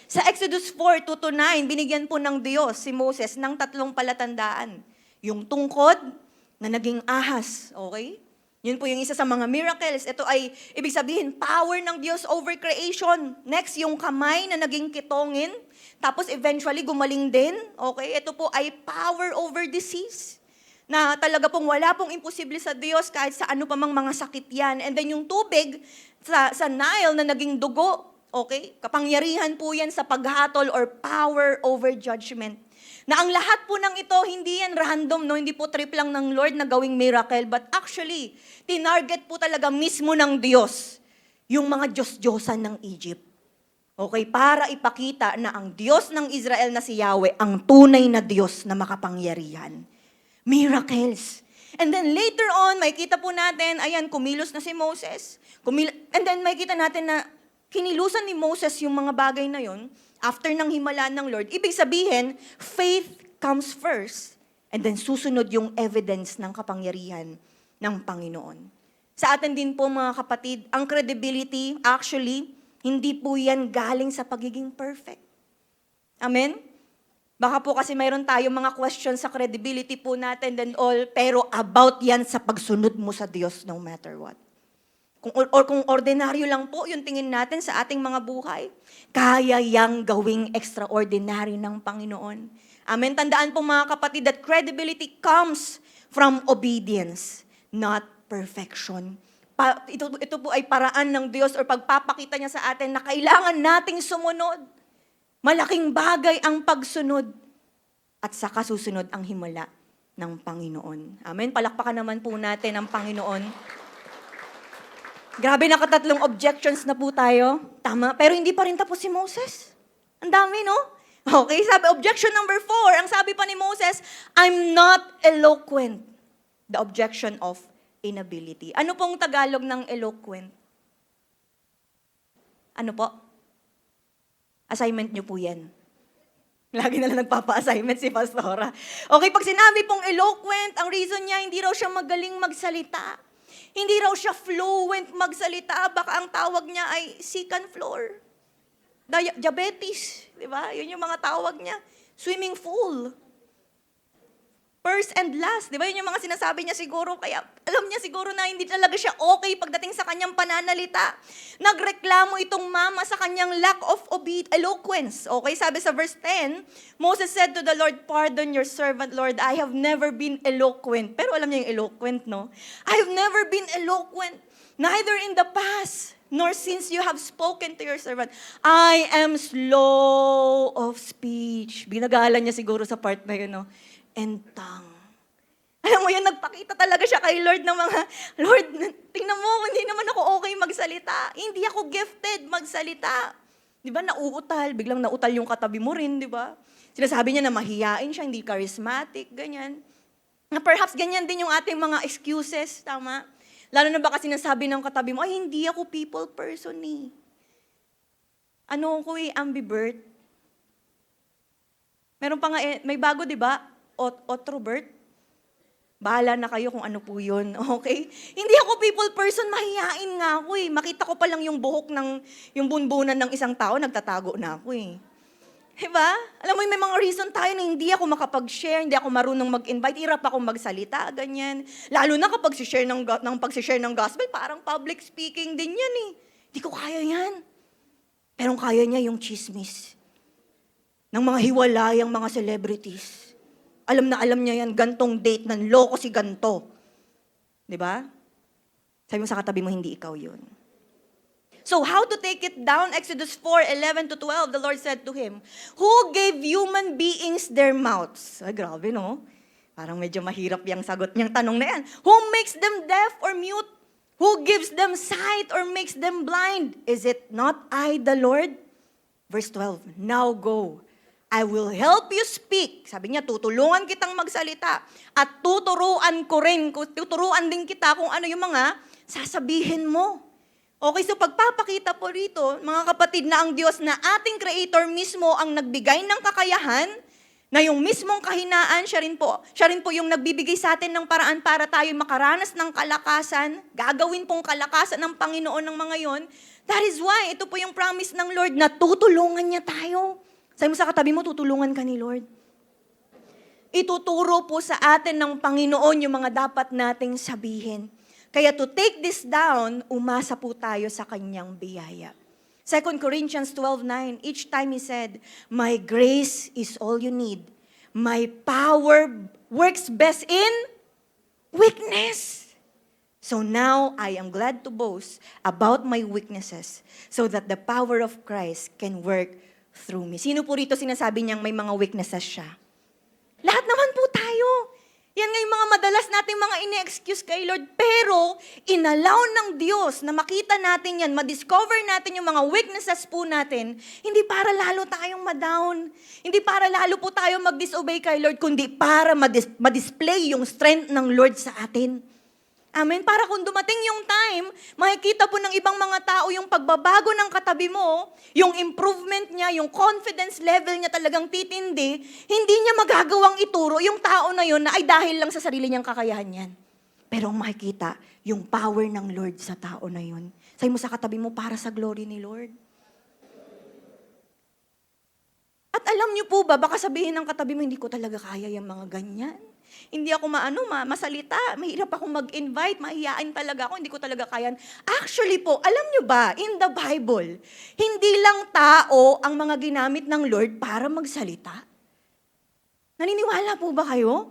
S5: Sa Exodus 4:2-9, binigyan po ng Diyos si Moses ng 3 palatandaan. Yung tungkod na naging ahas, okay? Yun po yung isa sa mga miracles. Ito ay, ibig sabihin, power ng Diyos over creation. Next, yung kamay na naging kitongin. Tapos eventually gumaling din, okay? Ito po ay power over disease. Na talaga pong wala pong imposible sa Diyos kahit sa ano pa mang mga sakit yan. And then yung tubig sa Nile na naging dugo, okay? Kapangyarihan po yan sa paghatol or power over judgment. Na ang lahat po ng ito, hindi yan random, no? Hindi po trip lang ng Lord na gawing miracle, but actually, tinarget po talaga mismo ng Diyos yung mga Diyos-Diyosan ng Egypt. Okay? Para ipakita na ang Diyos ng Israel na si Yahweh, ang tunay na Diyos na makapangyarihan. Miracles. And then later on, makikita po natin, ayan, kumilos na si Moses. And then makikita natin na kinilusan ni Moses yung mga bagay na yon after ng himala ng Lord. Ibig sabihin, faith comes first and then susunod yung evidence ng kapangyarihan ng Panginoon. Sa atin din po mga kapatid, ang credibility, actually, hindi po yan galing sa pagiging perfect. Amen? Baka po kasi mayroon tayong mga questions sa credibility po natin and all, pero about yan sa pagsunod mo sa Diyos no matter what. Kung ordinaryo lang po yung tingin natin sa ating mga buhay, kaya yang gawing extraordinary ng Panginoon. Amen? Tandaan po mga kapatid that credibility comes from obedience, not perfection. Ito po ay paraan ng Diyos or pagpapakita niya sa atin na kailangan nating sumunod. Malaking bagay ang pagsunod at saka susunod ang himala ng Panginoon. Amen? Palakpakan naman po natin ang Panginoon. Grabe, nakatatlong objections na po tayo. Tama. Pero hindi pa rin tapos si Moses. Ang dami, no? Okay, sabi, objection number 4. Ang sabi pa ni Moses, I'm not eloquent. The objection of inability. Ano pong Tagalog ng eloquent? Ano po? Assignment niyo po yan. Lagi na lang nagpapa-assignment si Pastora. Okay, pag sinabi pong eloquent, ang reason niya, hindi raw siya magaling magsalita. Hindi raw siya fluent magsalita, baka ang tawag niya ay second floor. Diabetes, di ba? Yun yung mga tawag niya. Swimming pool. First and last, di ba? Yun yung mga sinasabi niya siguro. Kaya alam niya siguro na hindi talaga siya okay pagdating sa kanyang pananalita. Nagreklamo itong mama sa kanyang lack of eloquence. Okay, sabi sa verse 10, Moses said to the Lord, "Pardon your servant, Lord. I have never been eloquent." Pero alam niya yung eloquent, no? I have never been eloquent, neither in the past, nor since you have spoken to your servant. I am slow of speech. Binagalan niya siguro sa part na yun, no? And tongue. Alam mo yan, nagpakita talaga siya kay Lord ng mga, Lord, tingnan mo, hindi naman ako okay magsalita. Hindi ako gifted magsalita. Di ba, nauutal, biglang nautal yung katabi mo rin, di ba? Sinasabi niya na mahiyain siya, hindi charismatic, ganyan. Na perhaps ganyan din yung ating mga excuses, tama? Lalo na baka sinasabi ng katabi mo, ay, hindi ako people person eh. Ano ko eh, ambivert. Meron pa nga, may bago, di ba? Otrovert. Bahala na kayo kung ano po yun, okay? Hindi ako people person, mahihain nga ako eh. Makita ko pa lang yung buhok yung bunbunan ng isang tao, nagtatago na ako eh. Diba? Alam mo, may mga reason tayo na hindi ako makapag-share, hindi ako marunong mag-invite, hirap ako magsalita, ganyan. Lalo na kapag pag-share ng gospel, parang public speaking din yan eh. Hindi ko kaya yan. Pero kaya niya yung chismis ng mga hiwalayang mga celebrities. Alam na alam niya yan, gantong date, nanloko si ganto. Diba? Sabi mo sa katabi mo, hindi ikaw yun. So how to take it down? Exodus 4:11-12, the Lord said to him, "Who gave human beings their mouths?" Ay, grabe, no? Parang medyo mahirap yung sagot niyang tanong na yan. "Who makes them deaf or mute? Who gives them sight or makes them blind? Is it not I, the Lord?" Verse 12, "Now go. I will help you speak." Sabi niya, tutulungan kitang magsalita. At tuturuan din kita kung ano yung mga sasabihin mo. Okay, so pagpapakita po rito, mga kapatid, na ang Diyos na ating Creator mismo ang nagbigay ng kakayahan, na yung mismong kahinaan, siya rin po yung nagbibigay sa atin ng paraan para tayo makaranas ng kalakasan, gagawin pong kalakasan ng Panginoon ng mga yon. That is why, ito po yung promise ng Lord na tutulungan niya tayo. Sabi mo sa katabi mo, tutulungan ka ni Lord. Ituturo po sa atin ng Panginoon yung mga dapat nating sabihin. Kaya to take this down, umasa po tayo sa kanyang biyaya. 2 Corinthians 12:9, each time he said, "My grace is all you need. My power works best in weakness. So now I am glad to boast about my weaknesses so that the power of Christ can work through me." Sino po rito sinasabi niyang may mga weaknesses siya? Lahat naman po tayo. Yan nga yung mga madalas nating mga ine-excuse kay Lord. Pero, inallow ng Diyos na makita natin yan, ma-discover natin yung mga weaknesses po natin, hindi para lalo tayong ma-down. Hindi para lalo po tayo mag-disobey kay Lord, kundi para ma-display yung strength ng Lord sa atin. Amen? Para kung dumating yung time, makikita po ng ibang mga tao yung pagbabago ng katabi mo, yung improvement niya, yung confidence level niya talagang titindi, hindi niya magagawang ituro yung tao na yun na ay dahil lang sa sarili niyang kakayahan yan. Pero ang makikita, yung power ng Lord sa tao na yun. Sabi mo sa katabi mo, para sa glory ni Lord. At alam niyo po ba, baka sabihin ng katabi mo, hindi ko talaga kaya yung mga ganyan. Hindi ako masalita, mahirap akong mag-invite, mahihain talaga ako, hindi ko talaga kayan. Actually po, alam nyo ba, in the Bible, hindi lang tao ang mga ginamit ng Lord para magsalita. Naniniwala po ba kayo?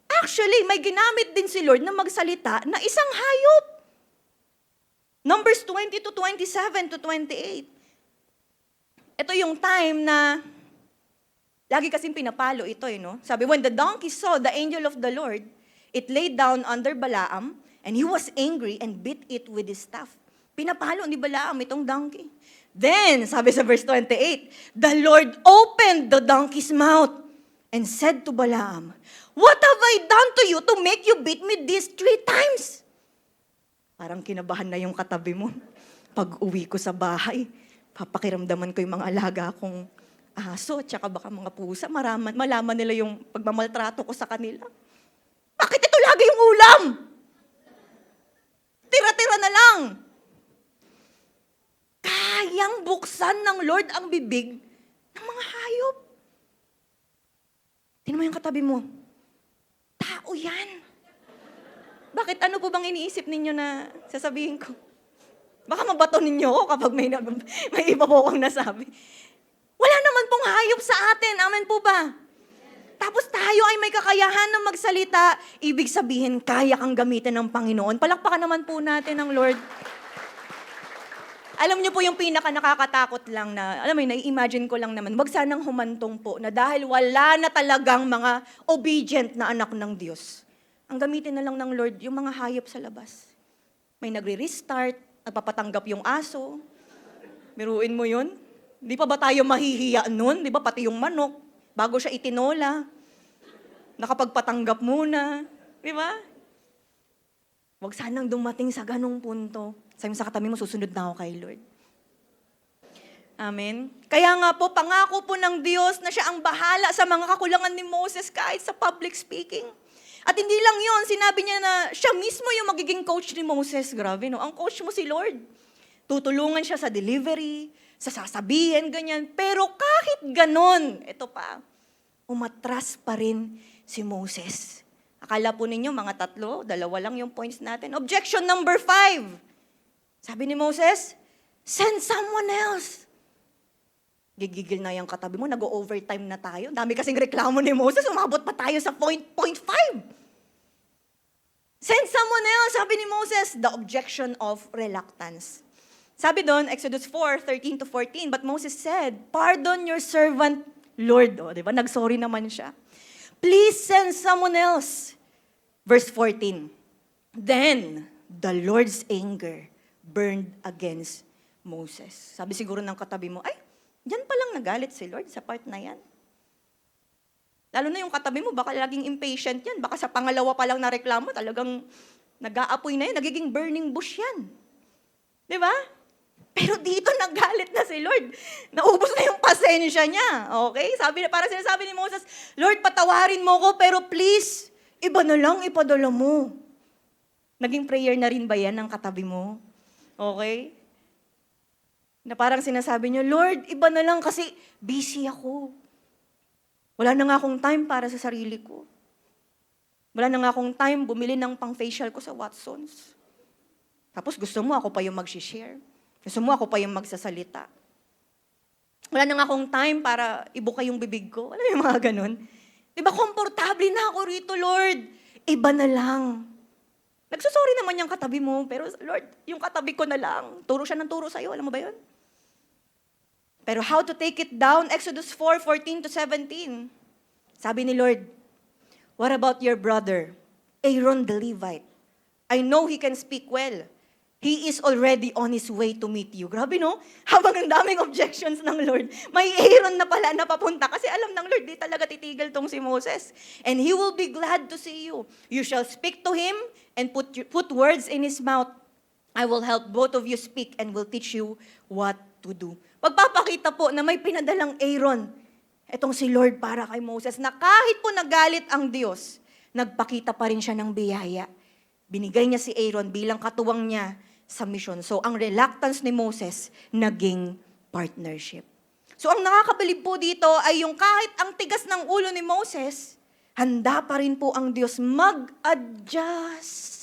S5: Actually, may ginamit din si Lord na magsalita na isang hayop. Numbers 20:27-28. Ito yung time na lagi kasing pinapalo ito, no? Sabi, when the donkey saw the angel of the Lord, it laid down under Balaam, and he was angry and beat it with his staff. Pinapalo ni Balaam itong donkey. Then, sabi sa verse 28, the Lord opened the donkey's mouth and said to Balaam, "What have I done to you to make you beat me these 3 times? Parang kinabahan na yung katabi mo. Pag uwi ko sa bahay, papakiramdaman ko yung mga alaga kong aso, tsaka baka mga pusa, malaman nila yung pagmamaltrato ko sa kanila. Bakit ito lagi yung ulam? Tira-tira na lang. Kayang buksan ng Lord ang bibig ng mga hayop. Tingnan mo yung katabi mo. Tao yan. Bakit ano po bang iniisip ninyo na sasabihin ko? Baka mabato ninyo ako kapag may iba po akong nasabi. Wala naman pong hayop sa atin. Amen po ba? Tapos tayo ay may kakayahan na magsalita. Ibig sabihin, kaya kang gamitin ng Panginoon. Palakpakan naman po natin ang Lord. Alam niyo po yung pinaka nakakatakot lang na, alam mo yun, nai-imagine ko lang naman, wag sanang humantong po na dahil wala na talagang mga obedient na anak ng Diyos. Ang gamitin na lang ng Lord, yung mga hayop sa labas. May nagre-restart, nagpapatanggap yung aso. Biruin mo yun? Di pa ba tayo mahihiya nun? Di ba pati yung manok, bago siya itinola, nakapagpatanggap muna. Di ba? Huwag sanang dumating sa ganong punto. Sabi mo sa katabi mo, susunod na ako kay Lord. Amen? Kaya nga po, pangako po ng Diyos na siya ang bahala sa mga kakulangan ni Moses kahit sa public speaking. At hindi lang yon, sinabi niya na siya mismo yung magiging coach ni Moses. Grabe, no? Ang coach mo si Lord. Tutulungan siya sa delivery, sa sasabihin, ganyan. Pero kahit ganon, ito pa, umatras pa rin si Moses. Akala po ninyo, mga 3, 2 lang yung points natin. Objection number 5. Sabi ni Moses, send someone else. Gigigil na yung katabi mo, nag-overtime na tayo. Dami kasing reklamo ni Moses, umabot pa tayo sa point 5. Send someone else, sabi ni Moses, the objection of reluctance. Sabi doon, Exodus 4:13-14, but Moses said, pardon your servant, Lord. O, diba? Nag-sorry naman siya. Please send someone else. Verse 14, then the Lord's anger burned against Moses. Sabi siguro ng katabi mo, ay, diyan pa lang nagalit si Lord sa part na yan. Lalo na yung katabi mo, baka laging impatient yan. Baka sa pangalawa pa lang na reklamo, talagang nag-aapoy na yan, nagiging burning bush yan. Di ba? Pero dito nagalit na si Lord. Naubos na yung pasensya niya. Okay? Parang sinasabi ni Moses, Lord, patawarin mo ko, pero please, iba na lang ipadala mo. Naging prayer na rin ba yan ng katabi mo? Okay? Na parang sinasabi niyo, Lord, iba na lang kasi busy ako. Wala na nga akong time para sa sarili ko. Wala na nga akong time bumili ng pang-facial ko sa Watsons. Tapos gusto mo ako pa yung mag-share. Gusto mo ako pa yung magsasalita. Wala na nga akong time para ibuka yung bibig ko. Alam mo yung mga ganun? Diba, komportable na ako rito, Lord. Iba na lang. Nagsusorry naman yung katabi mo, pero Lord, yung katabi ko na lang. Turo siya ng turo sa'yo. Alam mo ba yun? Pero how to take it down? Exodus 4:14-17. Sabi ni Lord, what about your brother, Aaron the Levite? I know he can speak well. He is already on his way to meet you. Grabe, no? Habang ang daming objections ng Lord, may Aaron na pala na papunta. Kasi alam ng Lord, di talaga titigil tong si Moses. And he will be glad to see you. You shall speak to him and put words in his mouth. I will help both of you speak and will teach you what to do. Pagpapakita po na may pinadalang Aaron, itong si Lord para kay Moses, na kahit po nagalit ang Diyos, nagpakita pa rin siya ng biyaya. Binigay niya si Aaron bilang katuwang niya sa mission. So, ang reluctance ni Moses, naging partnership. So, ang nakakabilib po dito ay yung kahit ang tigas ng ulo ni Moses, handa pa rin po ang Diyos mag-adjust.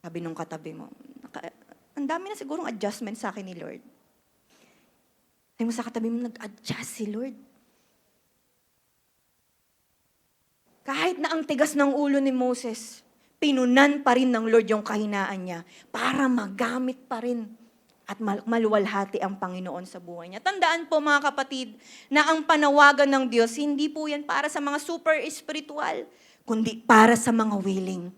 S5: Sabi nung katabi mo, ang dami na sigurong adjustment sa akin ni Lord. Sabi mo sa katabi mo, nag-adjust si Lord. Kahit na ang tigas ng ulo ni Moses, pinunan pa rin ng Lord yung kahinaan niya para magamit pa rin at maluwalhati ang Panginoon sa buhay niya. Tandaan po mga kapatid na ang panawagan ng Diyos, hindi po yan para sa mga super spiritual, kundi para sa mga willing,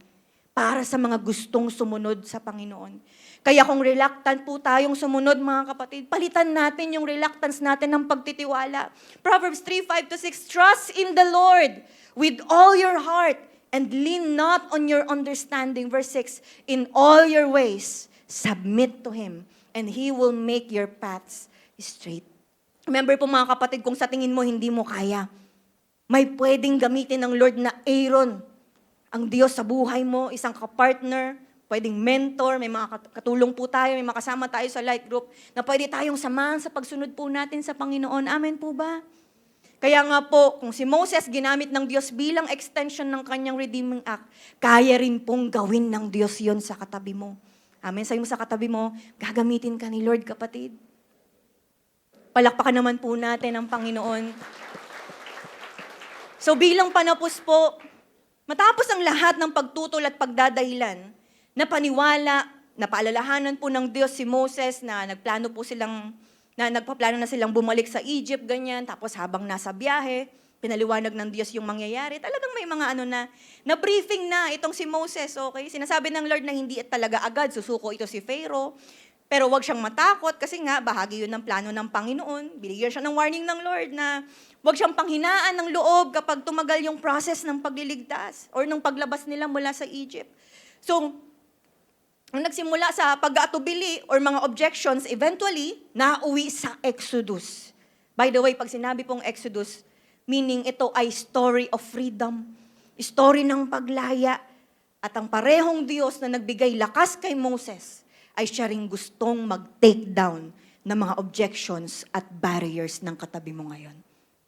S5: para sa mga gustong sumunod sa Panginoon. Kaya kung reluctant po tayong sumunod mga kapatid, palitan natin yung reluctance natin ng pagtitiwala. Proverbs 3:5-6, trust in the Lord with all your heart and lean not on your understanding. Verse 6, in all your ways, submit to Him and He will make your paths straight. Remember po mga kapatid, kung sa tingin mo hindi mo kaya, may pwedeng gamitin ng Lord na Aaron, ang Diyos sa buhay mo, isang kapartner, pwedeng mentor, may mga katulong po tayo, may makasama tayo sa light group, na pwede tayong samahan sa pagsunod po natin sa Panginoon. Amen po ba? Kaya nga po, kung si Moses ginamit ng Diyos bilang extension ng kanyang redeeming act, kaya rin pong gawin ng Diyos yon sa katabi mo. Amen. Sabi mo sa katabi mo, gagamitin ka ni Lord, kapatid. Palakpakan naman po natin ang Panginoon. So bilang panapos po, matapos ang lahat ng pagtutol at pagdadahilan, na paniwala, na paalalahanan po ng Diyos si Moses na nagpaplano na silang bumalik sa Egypt, ganyan. Tapos habang nasa biyahe, pinaliwanag ng Diyos yung mangyayari. Talagang may mga na briefing na itong si Moses, okay? Sinasabi ng Lord na hindi talaga agad susuko ito si Pharaoh, pero wag siyang matakot kasi nga bahagi yun ng plano ng Panginoon. Binigyan siya ng warning ng Lord na wag siyang panghinaan ng loob kapag tumagal yung process ng pagliligtas or ng paglabas nila mula sa Egypt. So, ang nagsimula sa pag-aatubili or mga objections, eventually, nauwi sa Exodus. By the way, pag sinabi pong Exodus, Meaning ito ay story of freedom, story ng paglaya. At ang parehong Diyos na nagbigay lakas kay Moses ay siya ring gustong mag-take down ng mga objections at barriers ng katabi mo ngayon.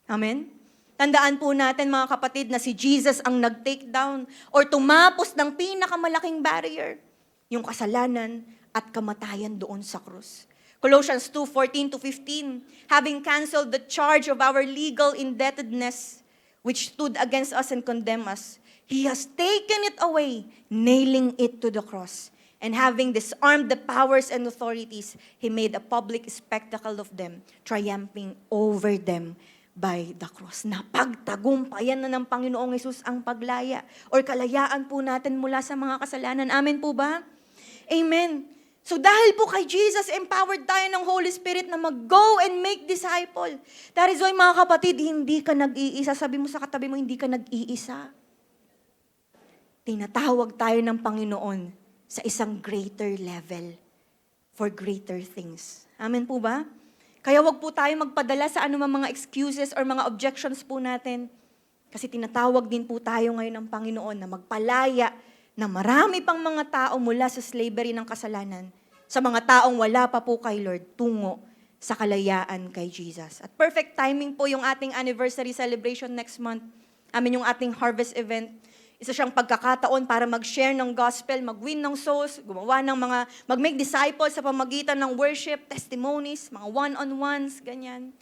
S5: Amen? Tandaan po natin mga kapatid na si Jesus ang nag-take down or tumapos ng pinakamalaking barrier, yung kasalanan at kamatayan doon sa krus. Colossians 2:14-15, having canceled the charge of our legal indebtedness, which stood against us and condemned us, He has taken it away, nailing it to the cross. And having disarmed the powers and authorities, He made a public spectacle of them, triumphing over them by the cross. Napagtagumpayan na ng Panginoong Hesus ang paglaya or kalayaan po natin mula sa mga kasalanan. Amen po ba? Amen. So dahil po kay Jesus, empowered tayo ng Holy Spirit na mag-go and make disciple. That is why mga kapatid, hindi ka nag-iisa. Sabi mo sa katabi mo, hindi ka nag-iisa. Tinatawag tayo ng Panginoon sa isang greater level for greater things. Amen po ba? Kaya wag po tayo magpadala sa anumang mga excuses or mga objections po natin. Kasi tinatawag din po tayo ngayon ng Panginoon na magpalaya na marami pang mga tao mula sa slavery ng kasalanan sa mga taong wala pa po kay Lord tungo sa kalayaan kay Jesus. At perfect timing po yung ating anniversary celebration next month. Amin yung ating harvest event. Isa siyang pagkakataon para mag-share ng gospel, mag-win ng souls, gumawa ng mga, mag-make disciples sa pamagitan ng worship, testimonies, mga one-on-ones, ganyan.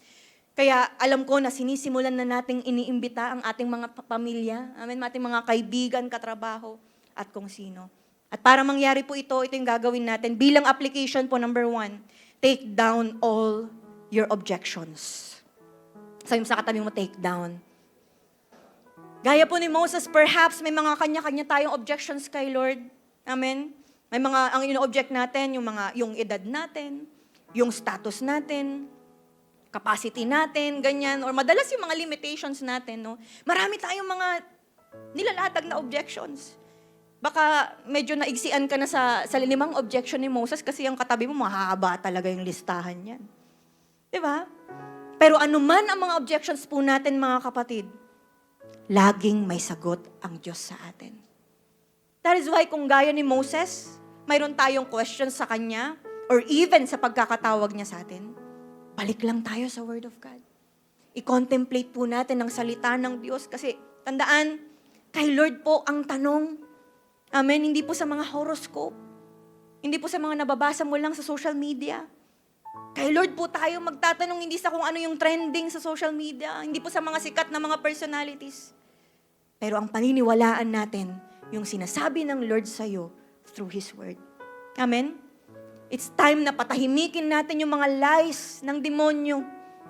S5: Kaya alam ko na sinisimulan na nating iniimbita ang ating mga pamilya, amen, ating mga kaibigan, katrabaho, at kung sino. At para mangyari po ito yung gagawin natin bilang application po, number 1, take down all your objections. Sabi mo sa katabi mo, take down. Gaya po ni Moses, perhaps may mga kanya-kanya tayong objections kay Lord. Amen? May mga, ang ino-object natin, yung edad natin, yung status natin, capacity natin, ganyan, or madalas yung mga limitations natin, no? Marami tayong mga nilalatag na objections. Baka medyo naigsian ka na sa 5 objection ni Moses kasi yung katabi mo, mahaba talaga yung listahan yan. Diba? Pero anuman ang mga objections po natin, mga kapatid, laging may sagot ang Diyos sa atin. That is why kung gaya ni Moses, mayroon tayong questions sa Kanya, or even sa pagkakatawag niya sa atin, balik lang tayo sa Word of God. I-contemplate po natin ang salita ng Diyos kasi tandaan, kay Lord po ang tanong. Amen? Hindi po sa mga horoscope. Hindi po sa mga nababasa mo lang sa social media. Kay Lord po tayo magtatanong hindi sa kung ano yung trending sa social media, hindi po sa mga sikat na mga personalities. Pero ang paniniwalaan natin, yung sinasabi ng Lord sa'yo through His Word. Amen? It's time na patahimikin natin yung mga lies ng demonyo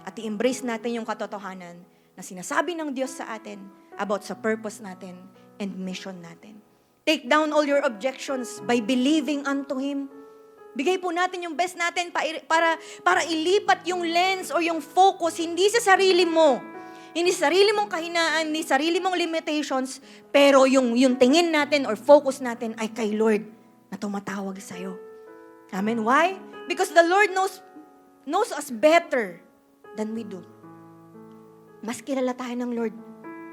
S5: at i-embrace natin yung katotohanan na sinasabi ng Diyos sa atin about sa purpose natin and mission natin. Take down all your objections by believing unto Him. Bigay po natin yung best natin para ilipat yung lens o yung focus, hindi sa sarili mo, hindi sa sarili mong kahinaan, hindi sa sarili mong limitations, pero yung tingin natin or focus natin ay kay Lord na tumatawag sa'yo. Amen? Why? Because the Lord knows us better than we do. Mas kilala tayo ng Lord.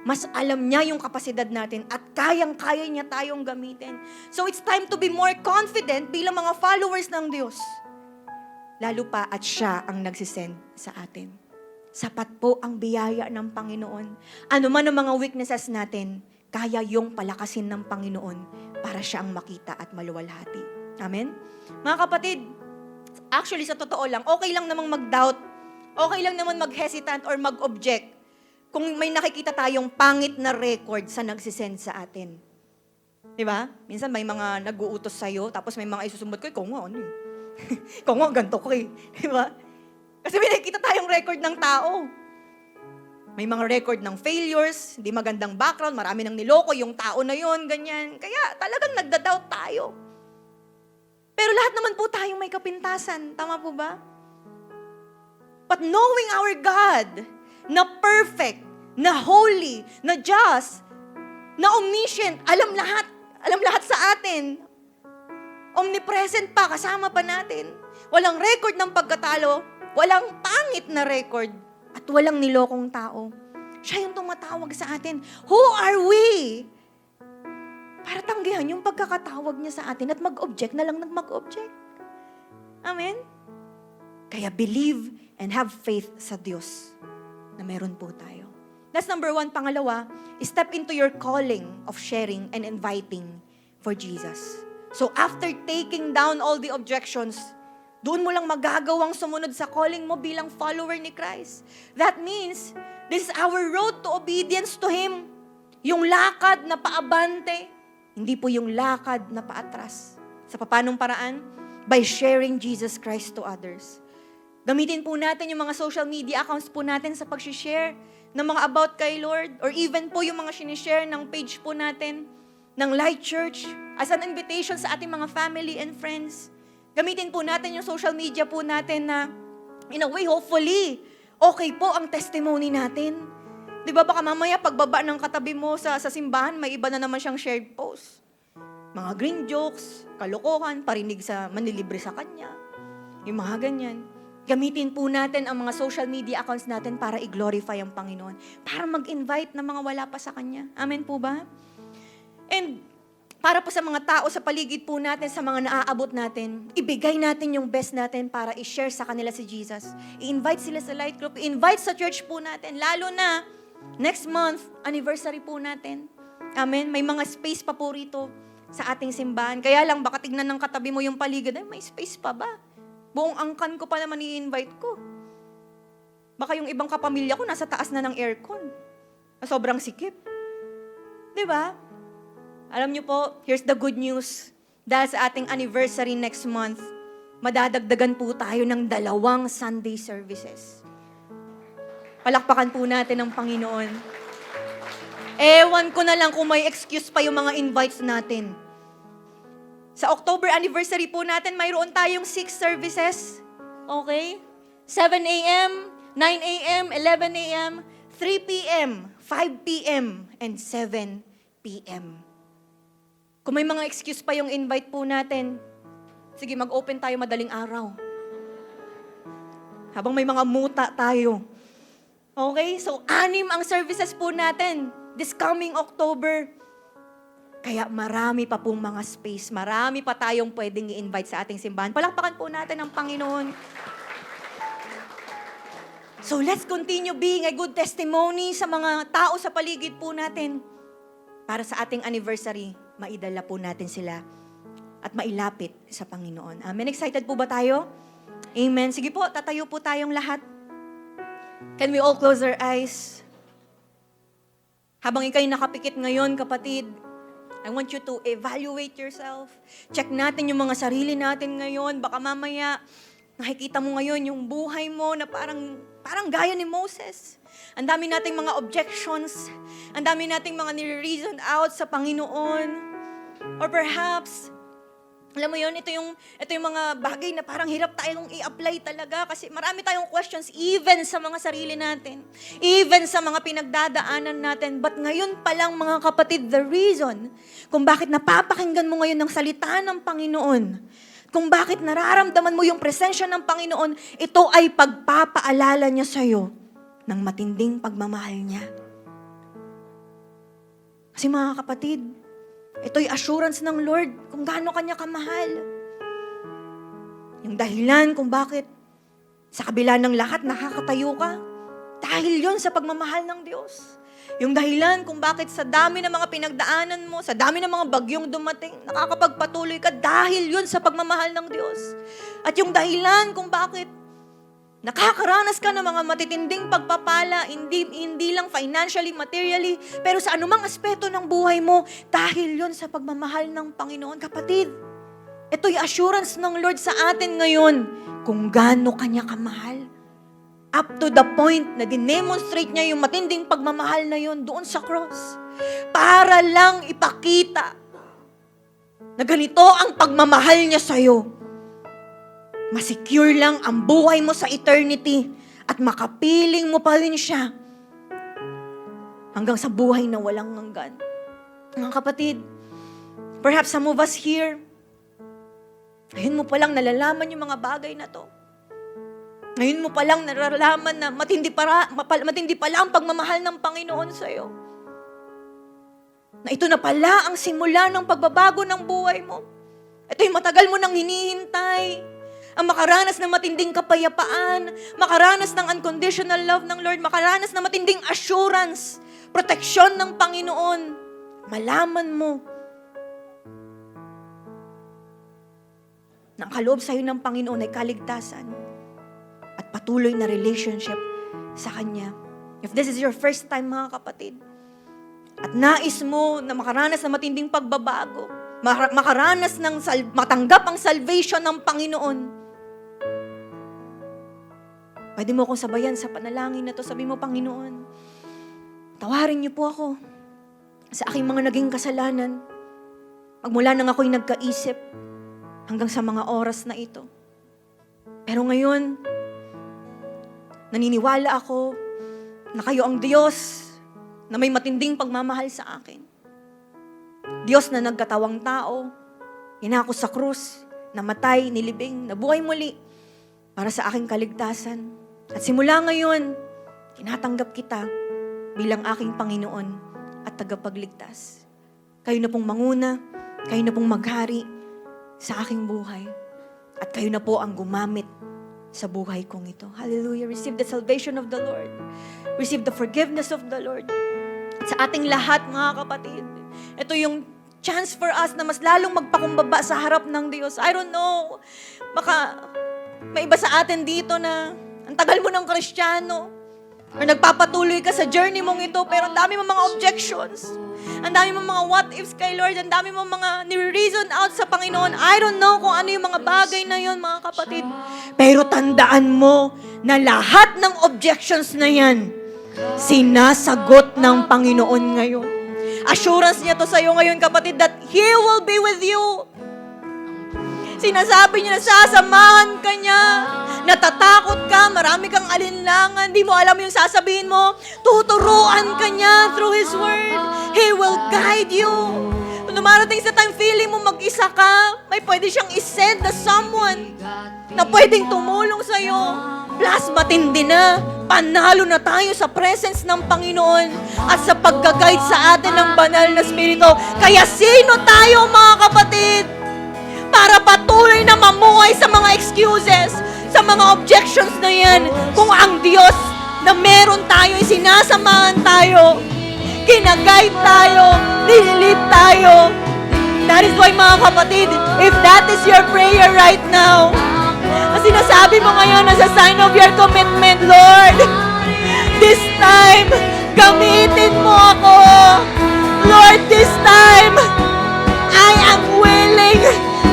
S5: Mas alam niya yung kapasidad natin at kayang-kaya niya tayong gamitin. So it's time to be more confident bilang mga followers ng Diyos. Lalo pa at siya ang nagsisend sa atin. Sapat po ang biyaya ng Panginoon. Ano man ang mga weaknesses natin, kaya yung palakasin ng Panginoon para siya ang makita at maluwalhati. Amen? Mga kapatid, actually sa totoo lang, okay lang namang mag-doubt, okay lang naman mag-hesitant or mag-object kung may nakikita tayong pangit na record sa nagsisend sa atin. Diba? Minsan may mga nag-uutos sa'yo, tapos may mga isusumbot ko, ikaw nga, ano eh. Ikaw nga, ganito ko eh. Diba? Kasi may nakikita tayong record ng tao. May mga record ng failures, hindi magandang background, marami nang niloko yung tao na yon, ganyan. Kaya talagang nagda-doubt tayo. Pero lahat naman po tayong may kapintasan. Tama po ba? But knowing our God, na perfect, na holy, na just, na omniscient, alam lahat sa atin. Omnipresent pa, kasama pa natin. Walang record ng pagkatalo, walang pangit na record, at walang nilokong tao. Siya yung tumatawag sa atin. Who are we? Para tanggihan yung pagkakatawag niya sa atin at mag-object na lang ng mag-object. Amen? Kaya believe and have faith sa Diyos na meron po tayo. That's number 1. Pangalawa, step into your calling of sharing and inviting for Jesus. So after taking down all the objections, doon mo lang magagawang sumunod sa calling mo bilang follower ni Christ. That means, this is our road to obedience to Him. Yung lakad na paabante, hindi po yung lakad na paatras. Sa papanong paraan? By sharing Jesus Christ to others. Gamitin po natin yung mga social media accounts po natin sa pag-share ng mga about kay Lord, or even po yung mga sinishare ng page po natin ng Light Church as an invitation sa ating mga family and friends. Gamitin po natin yung social media po natin na, in a way, hopefully, okay po ang testimony natin. Di ba baka mamaya pagbaba ng katabi mo sa simbahan, may iba na naman siyang shared post. Mga green jokes, kalokohan, parinig sa manlilibre sa kanya. Yung mga ganyan. Gamitin po natin ang mga social media accounts natin para i-glorify ang Panginoon. Para mag-invite ng mga wala pa sa Kanya. Amen po ba? And para po sa mga tao sa paligid po natin, sa mga naaabot natin, ibigay natin yung best natin para i-share sa kanila si Jesus. I-invite sila sa light group, i-invite sa church po natin. Lalo na, next month, anniversary po natin. Amen? May mga space pa po rito sa ating simbahan. Kaya lang, baka tignan ng katabi mo yung paligid, ay, may space pa ba? Buong angkan ko pa naman i-invite ko. Baka yung ibang kapamilya ko nasa taas na ng aircon. Sobrang sikip. Di ba? Alam niyo po, here's the good news. Dahil sa ating anniversary next month, madadagdagan po tayo ng 2 Sunday services. Palakpakan po natin ang Panginoon. Ewan ko na lang kung may excuse pa yung mga invites natin. Sa October anniversary po natin, mayroon tayong 6 services. Okay? 7 a.m., 9 a.m., 11 a.m., 3 p.m., 5 p.m., and 7 p.m. Kung may mga excuse pa yung invite po natin, sige, mag-open tayo madaling araw. Habang may mga muta tayo. Okay? So, 6 ang services po natin this coming October. Kaya marami pa pong mga space, marami pa tayong pwedeng i-invite sa ating simbahan. Palakpakan po natin ang Panginoon. So let's continue being a good testimony sa mga tao sa paligid po natin. Para sa ating anniversary, maidala po natin sila at mailapit sa Panginoon. Amen? Excited po ba tayo? Amen. Sige po, tatayo po tayong lahat. Can we all close our eyes? Habang ikaw'y nakapikit ngayon, kapatid, I want you to evaluate yourself. Check natin yung mga sarili natin ngayon. Baka mamaya, nakikita mo ngayon yung buhay mo na parang gaya ni Moses. Ang dami nating mga objections. Ang dami nating mga nire-reason out sa Panginoon. Or perhaps, alam mo yun, ito yung mga bagay na parang hirap tayong i-apply talaga kasi marami tayong questions even sa mga sarili natin. Even sa mga pinagdadaanan natin. But ngayon pa lang mga kapatid, the reason kung bakit napapakinggan mo ngayon ng salita ng Panginoon, kung bakit nararamdaman mo yung presensya ng Panginoon, ito ay pagpapaalala niya sa'yo ng matinding pagmamahal niya. Kasi mga kapatid, ito'y assurance ng Lord kung gaano kanya kamahal. Yung dahilan kung bakit sa kabila ng lahat nakakatayo ka, dahil yon sa pagmamahal ng Diyos. Yung dahilan kung bakit sa dami ng mga pinagdaanan mo, sa dami ng mga bagyong dumating, nakakapagpatuloy ka, dahil yon sa pagmamahal ng Diyos. At yung dahilan kung bakit nakakaranas ka ng mga matitinding pagpapala, hindi lang financially, materially, pero sa anumang aspeto ng buhay mo, dahil yon sa pagmamahal ng Panginoon. Kapatid, ito'y assurance ng Lord sa atin ngayon kung gaano kanya kamahal. Up to the point na dinemonstrate niya yung matinding pagmamahal na yon doon sa cross. Para lang ipakita na ganito ang pagmamahal niya sa'yo. Masecure lang ang buhay mo sa eternity at makapiling mo pa rin siya hanggang sa buhay na walang hanggan. Mga kapatid, perhaps some of us here, ngayon mo palang nalalaman yung mga bagay na to. Ngayon mo palang naralaman na matindi pala ang pagmamahal ng Panginoon sa'yo. Na ito na pala ang simula ng pagbabago ng buhay mo. Ito yung matagal mo nang hinihintay. Ang makaranas ng matinding kapayapaan, makaranas ng unconditional love ng Lord, makaranas ng matinding assurance, proteksyon ng Panginoon. Malaman mo na ang kaloob sa'yo ng Panginoon ay kaligtasan at patuloy na relationship sa Kanya. If this is your first time, mga kapatid, at nais mo na makaranas ng matinding pagbabago, makaranas ng matanggap ang salvation ng Panginoon, pwede mo akong sabayan sa panalangin na to. Sabi mo, Panginoon, tawarin niyo po ako sa aking mga naging kasalanan. Magmula nang ako'y nagkaisip hanggang sa mga oras na ito. Pero ngayon, naniniwala ako na kayo ang Diyos na may matinding pagmamahal sa akin. Diyos na nagkatawang tao, inako sa krus, namatay, nilibing, nabuhay muli para sa aking kaligtasan. At simula ngayon, tinatanggap kita bilang aking Panginoon at tagapagligtas. Kayo na pong manguna, kayo na pong maghari sa aking buhay. At kayo na po ang gumamit sa buhay kong ito. Hallelujah. Receive the salvation of the Lord. Receive the forgiveness of the Lord. At sa ating lahat, mga kapatid, ito yung chance for us na mas lalong magpakumbaba sa harap ng Diyos. I don't know, baka may iba sa atin dito na ang tagal mo ng Kristiyano, or nagpapatuloy ka sa journey mong ito, pero ang dami mong mga objections, ang dami mong mga what ifs kay Lord, ang dami mong mga nire-reason out sa Panginoon. I don't know kung ano yung mga bagay na yun, mga kapatid. Pero tandaan mo na lahat ng objections na yan, sinasagot ng Panginoon ngayon. Assurance niya to sa iyo ngayon, kapatid, that He will be with you. Sinasabi niya na sasamahan ka niya. Natatakot ka, marami kang alinlangan, di mo alam yung sasabihin mo, tuturuan ka niya through His Word. He will guide you. Kung dumarating sa time, feeling mo mag-isa ka, may pwede siyang isend na someone na pwedeng tumulong sa iyo. Plus, matindi na, panalo na tayo sa presence ng Panginoon at sa pagga-guide sa atin ng banal na Espiritu. Kaya sino tayo, mga kapatid, para patuloy na mamuhay sa mga excuses, sa mga objections na yan, kung ang Diyos na meron tayo, sinasamahan tayo, kinaguide tayo, nililid tayo. That is why, mga kapatid, if that is your prayer right now, ang sinasabi mo ngayon as a sign of your commitment, Lord, this time, gamitin mo ako. Lord, this time, I am willing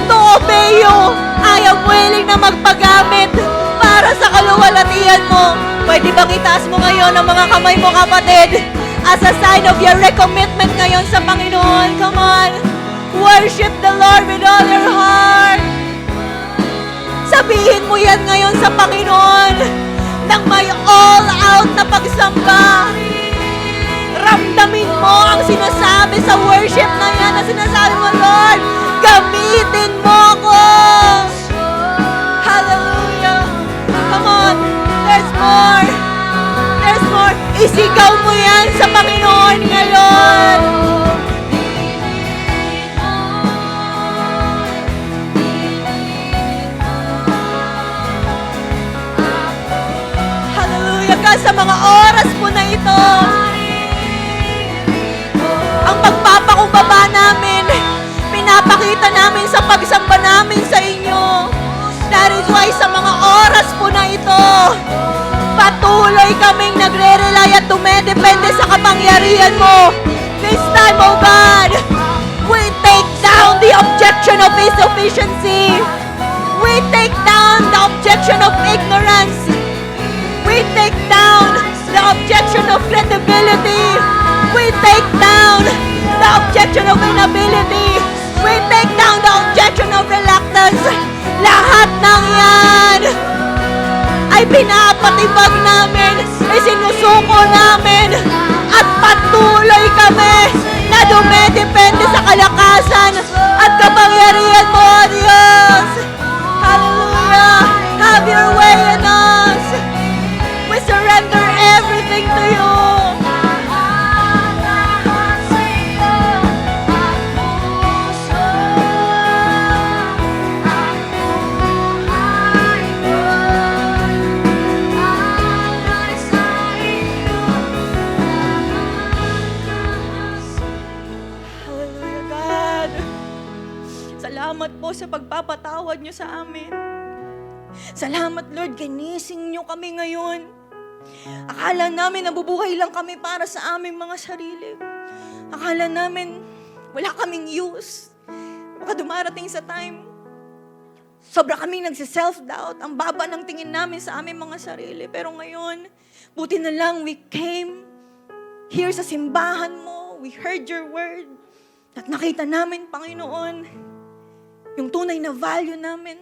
S5: to obey you. I am willing na magpagamit para sa kaluwalhatian mo. Pwede bang itaas mo ngayon ang mga kamay mo, kapatid, as a sign of your recommitment ngayon sa Panginoon? Come on, worship the Lord with all your heart. Sabihin mo yan ngayon sa Panginoon nang may all-out na pagsamba. Ramdamin mo ang sinasabi sa worship na yan, na sinasabi mo, Lord, gamitin mo ako. Hallelujah. Come on, there's more. There's more. Isigaw mo yan sa Panginoon ngayon. Sa mga oras po na ito, ang pagpapakumbaba namin, pinapakita namin sa pagsamba namin sa inyo. That is why sa mga oras po na ito, patuloy kaming nagre-rely at dumedepende sa kapangyarihan mo. This time, oh God, we take down the objection of insufficiency. We take down the objection of ignorance. We take down the objection of credibility. We take down the objection of inability. We take down the objection of reluctance. Lahat ng yan ay pinapatibag namin, isinusuko namin, at patuloy kami na dumedepende sa kalakasan at kapangyarihan mo, Diyos. Hallelujah! Have your way in us. Salamat po sa pagpapatawad niyo sa amin. Salamat, Lord, ginising niyo kami ngayon. Akala namin nabubuhay lang kami para sa aming mga sarili. Akala namin wala kaming use. Baka dumarating sa time, sobra kaming nagsiself-doubt. Ang baba ng tingin namin sa aming mga sarili. Pero ngayon, buti na lang we came here sa simbahan mo. We heard your word. At nakita namin, Panginoon, yung tunay na value namin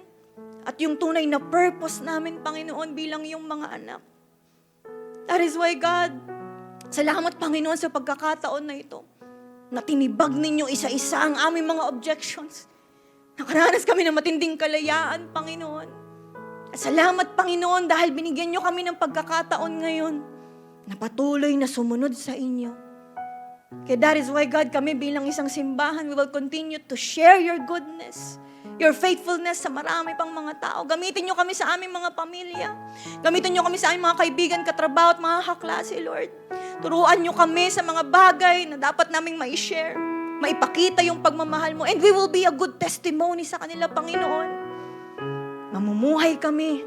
S5: at yung tunay na purpose namin, Panginoon, bilang yung mga anak. That is why, God, salamat, Panginoon, sa pagkakataon na ito. Na tinibag ninyo isa-isa ang aming mga objections. Nakaranas kami ng matinding kalayaan, Panginoon. At salamat, Panginoon, dahil binigyan nyo kami ng pagkakataon ngayon na patuloy na sumunod sa inyo. Kaya that is why, God, kami bilang isang simbahan, we will continue to share your goodness, your faithfulness sa marami pang mga tao. Gamitin nyo kami sa aming mga pamilya. Gamitin nyo kami sa aming mga kaibigan, katrabaho at mga kaklase, Lord. Turuan nyo kami sa mga bagay na dapat naming ma-share, maipakita yung pagmamahal mo. And we will be a good testimony sa kanila, Panginoon. Mamumuhay kami,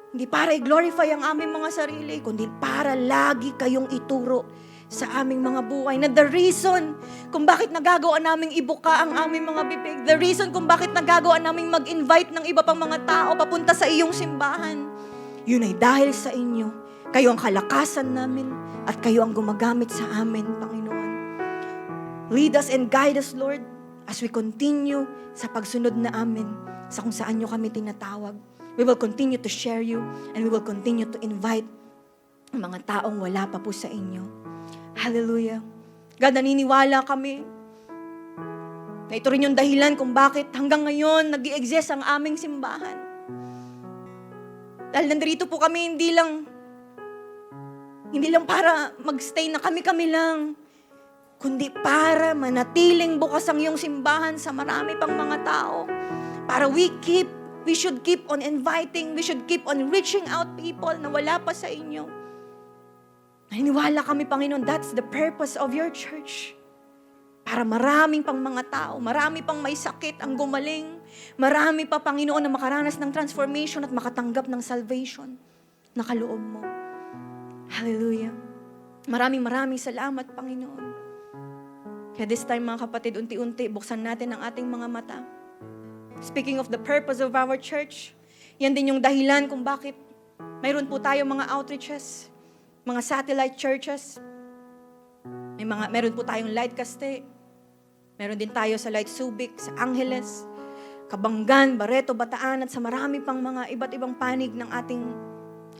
S5: hindi para i-glorify ang aming mga sarili, kundi para lagi kayong ituro sa aming mga buhay. Na the reason kung bakit nagagawa naming ibuka ang aming mga bibig, the reason kung bakit nagagawa naming mag-invite ng iba pang mga tao papunta sa iyong simbahan, yun ay dahil sa inyo. Kayo ang kalakasan namin at kayo ang gumagamit sa amin, Panginoon. Lead us and guide us, Lord, as we continue sa pagsunod na amin sa kung saan nyo kami tinatawag. We will continue to share you and we will continue to invite ang mga taong wala pa po sa inyo. Hallelujah. God, naniniwala kami na ito rin yung dahilan kung bakit hanggang ngayon nag-i-exist ang aming simbahan. Dahil nandito po kami hindi lang para magstay na kami-kami lang, kundi para manatiling bukas ang iyong simbahan sa marami pang mga tao. Para we should keep on inviting, we should keep on reaching out people na wala pa sa inyo. Naniniwala kami, Panginoon, that's the purpose of your church. Para maraming pang mga tao, marami pang may sakit ang gumaling, marami pa, Panginoon, na makaranas ng transformation at makatanggap ng salvation na kaloob mo. Hallelujah. Maraming salamat, Panginoon. Kaya this time, mga kapatid, unti-unti, buksan natin ang ating mga mata. Speaking of the purpose of our church, yan din yung dahilan kung bakit mayroon po tayo mga outreaches, mga satellite churches. Meron po tayong Light Caste. Meron din tayo sa Light Subic, sa Angeles, Kabanggan, Barreto, Bataan, at sa marami pang mga iba't ibang panig ng ating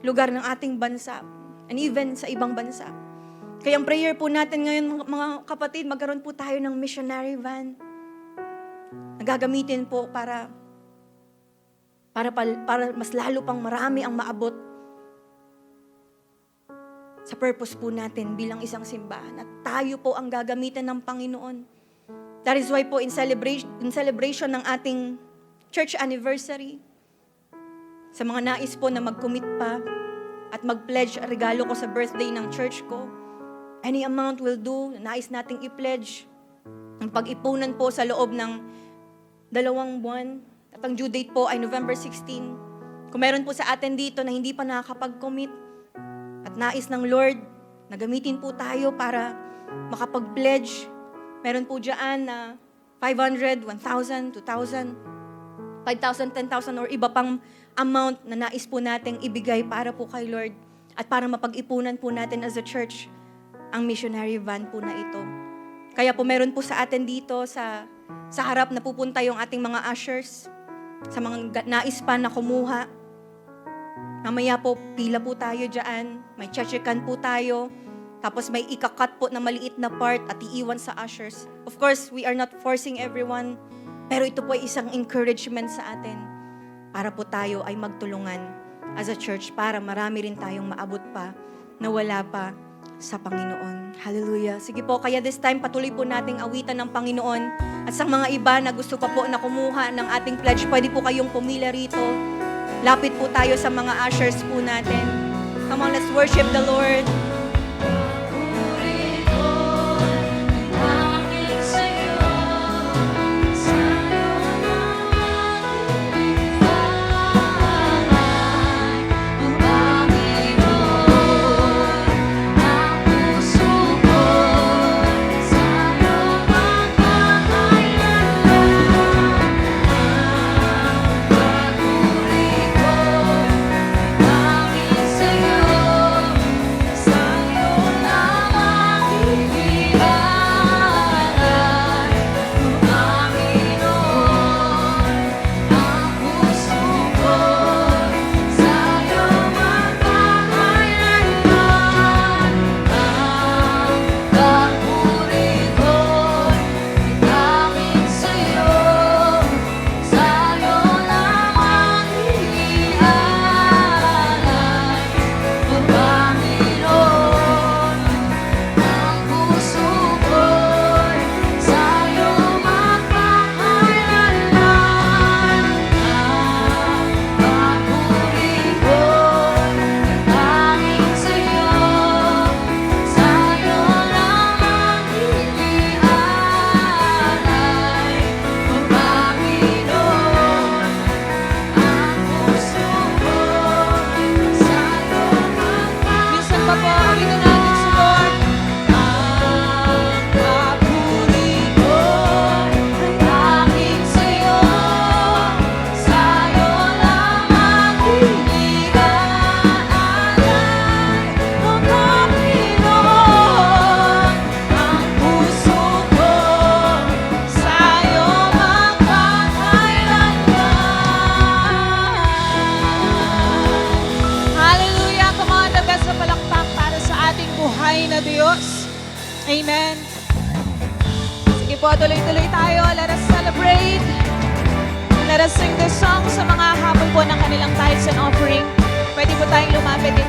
S5: lugar, ng ating bansa, and even sa ibang bansa. Kaya ang prayer po natin ngayon, mga kapatid, magkaroon po tayo ng missionary van. Nagagamitin po para mas lalo pang marami ang maabot sa purpose po natin bilang isang simbahan. At tayo po ang gagamitin ng Panginoon. That is why po in celebration ng ating church anniversary, sa mga nais po na mag-commit pa at mag-pledge regalo ko sa birthday ng church ko, any amount will do, nais nating i-pledge. Ang pag-ipunan po sa loob ng 2 buwan, at ang due date po ay November 16. Kung meron po sa atin dito na hindi pa nakakapag-commit, at nais ng Lord na gamitin po tayo para makapag-pledge. Meron po dyan na 500, 1,000, 2,000, 5,000, 10,000 or iba pang amount na nais po nating ibigay para po kay Lord at para mapag-ipunan po natin as a church ang missionary van po na ito. Kaya po meron po sa atin dito sa harap na pupunta yung ating mga ushers, sa mga nais pa na kumuha. Mamaya po, pila po tayo dyan. May chechekan po tayo. Tapos may ikakat po na maliit na part at iiwan sa ushers. Of course, we are not forcing everyone. Pero ito po ay isang encouragement sa atin. Para po tayo ay magtulungan as a church para marami rin tayong maabot pa na wala pa sa Panginoon. Hallelujah. Sige po, kaya this time patuloy po nating awitan ng Panginoon. At sa mga iba na gusto pa po na kumuha ng ating pledge, pwede po kayong pumila rito. Lapit po tayo sa mga ushers po natin. Come on, let's worship the Lord.
S4: Puri ko, langit sa'yo, sa'yo na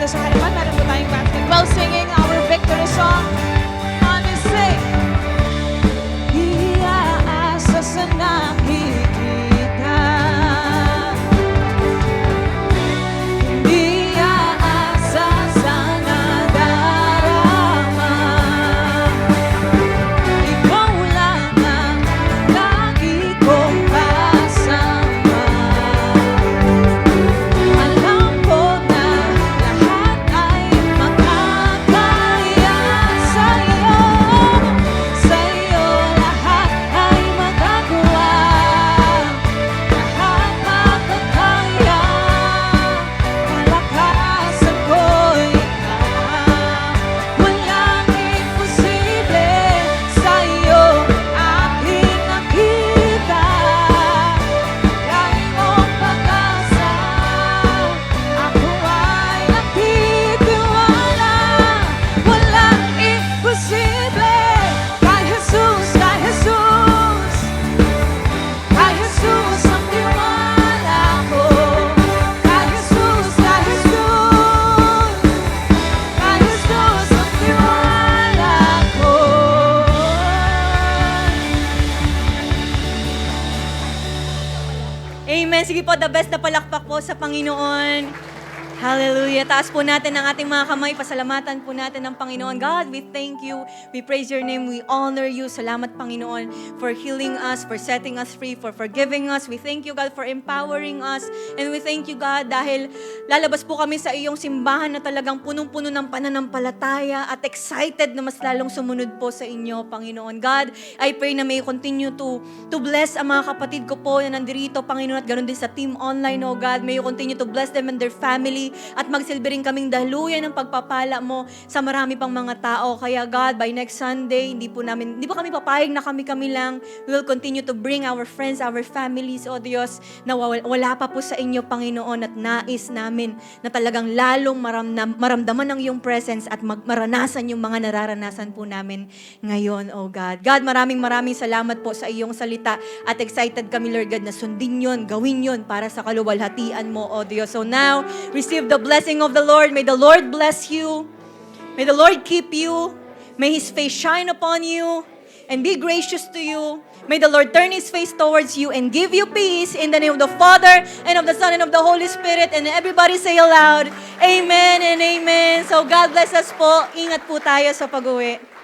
S1: dito sa harapan. Meron po tayong basket. While singing our victory song, honestly, iaasa sa nakikita. Hindi aasa sa nadarama. Ikaw lang ang lagi kong kasama. Alam ko na lahat ay makakaya sa'yo. Sa'yo lahat ay magagawa. Lahat makakaya. Kalakasan ko'y ikaw. Walang imposible sa'yo aking nakita. Lagi mong pag-asa, ako ay nagtitiwala. Walang imposible kay Jesus, kay Jesus. Kay Jesus ang tiwala ko. Kay Jesus, kay Jesus. Kay Jesus ang tiwala ko.
S5: Amen. Sige po, the best na palakpak po sa Panginoon. Hallelujah. Taas po natin ang ating mga kamay. Pasalamatan po natin ang Panginoon. God, we thank you. We praise your name. We honor you. Salamat, Panginoon, for healing us, for setting us free, for forgiving us. We thank you, God, for empowering us. And we thank you, God, dahil lalabas po kami sa iyong simbahan na talagang punong-puno ng pananampalataya at excited na mas lalong sumunod po sa inyo, Panginoon. God, I pray na may you continue to bless ang mga kapatid ko po na nandirito, Panginoon, at ganoon din sa team online, oh God. May you continue to bless them and their family at magsilbi rin kaming daluyan ng pagpapala mo sa marami pang mga tao. Kaya God, by next Sunday, hindi po kami papayag na kami lang. We will continue to bring our friends, our families, oh Diyos, na wala pa po sa inyo, Panginoon, at nais namin na talagang lalong maramdaman ang iyong presence at maranasan yung mga nararanasan po namin ngayon, oh God. God, maraming salamat po sa iyong salita at excited kami, Lord God, na sundin yun, gawin yun para sa kaluwalhatian mo, oh Diyos. So now, receive the blessing of the Lord. May the Lord bless you. May the Lord keep you. May His face shine upon you and be gracious to you. May the Lord turn His face towards you and give you peace in the name of the Father and of the Son and of the Holy Spirit. And everybody say aloud, Amen and Amen. So God bless us po. Ingat po tayo sa pag-uwi.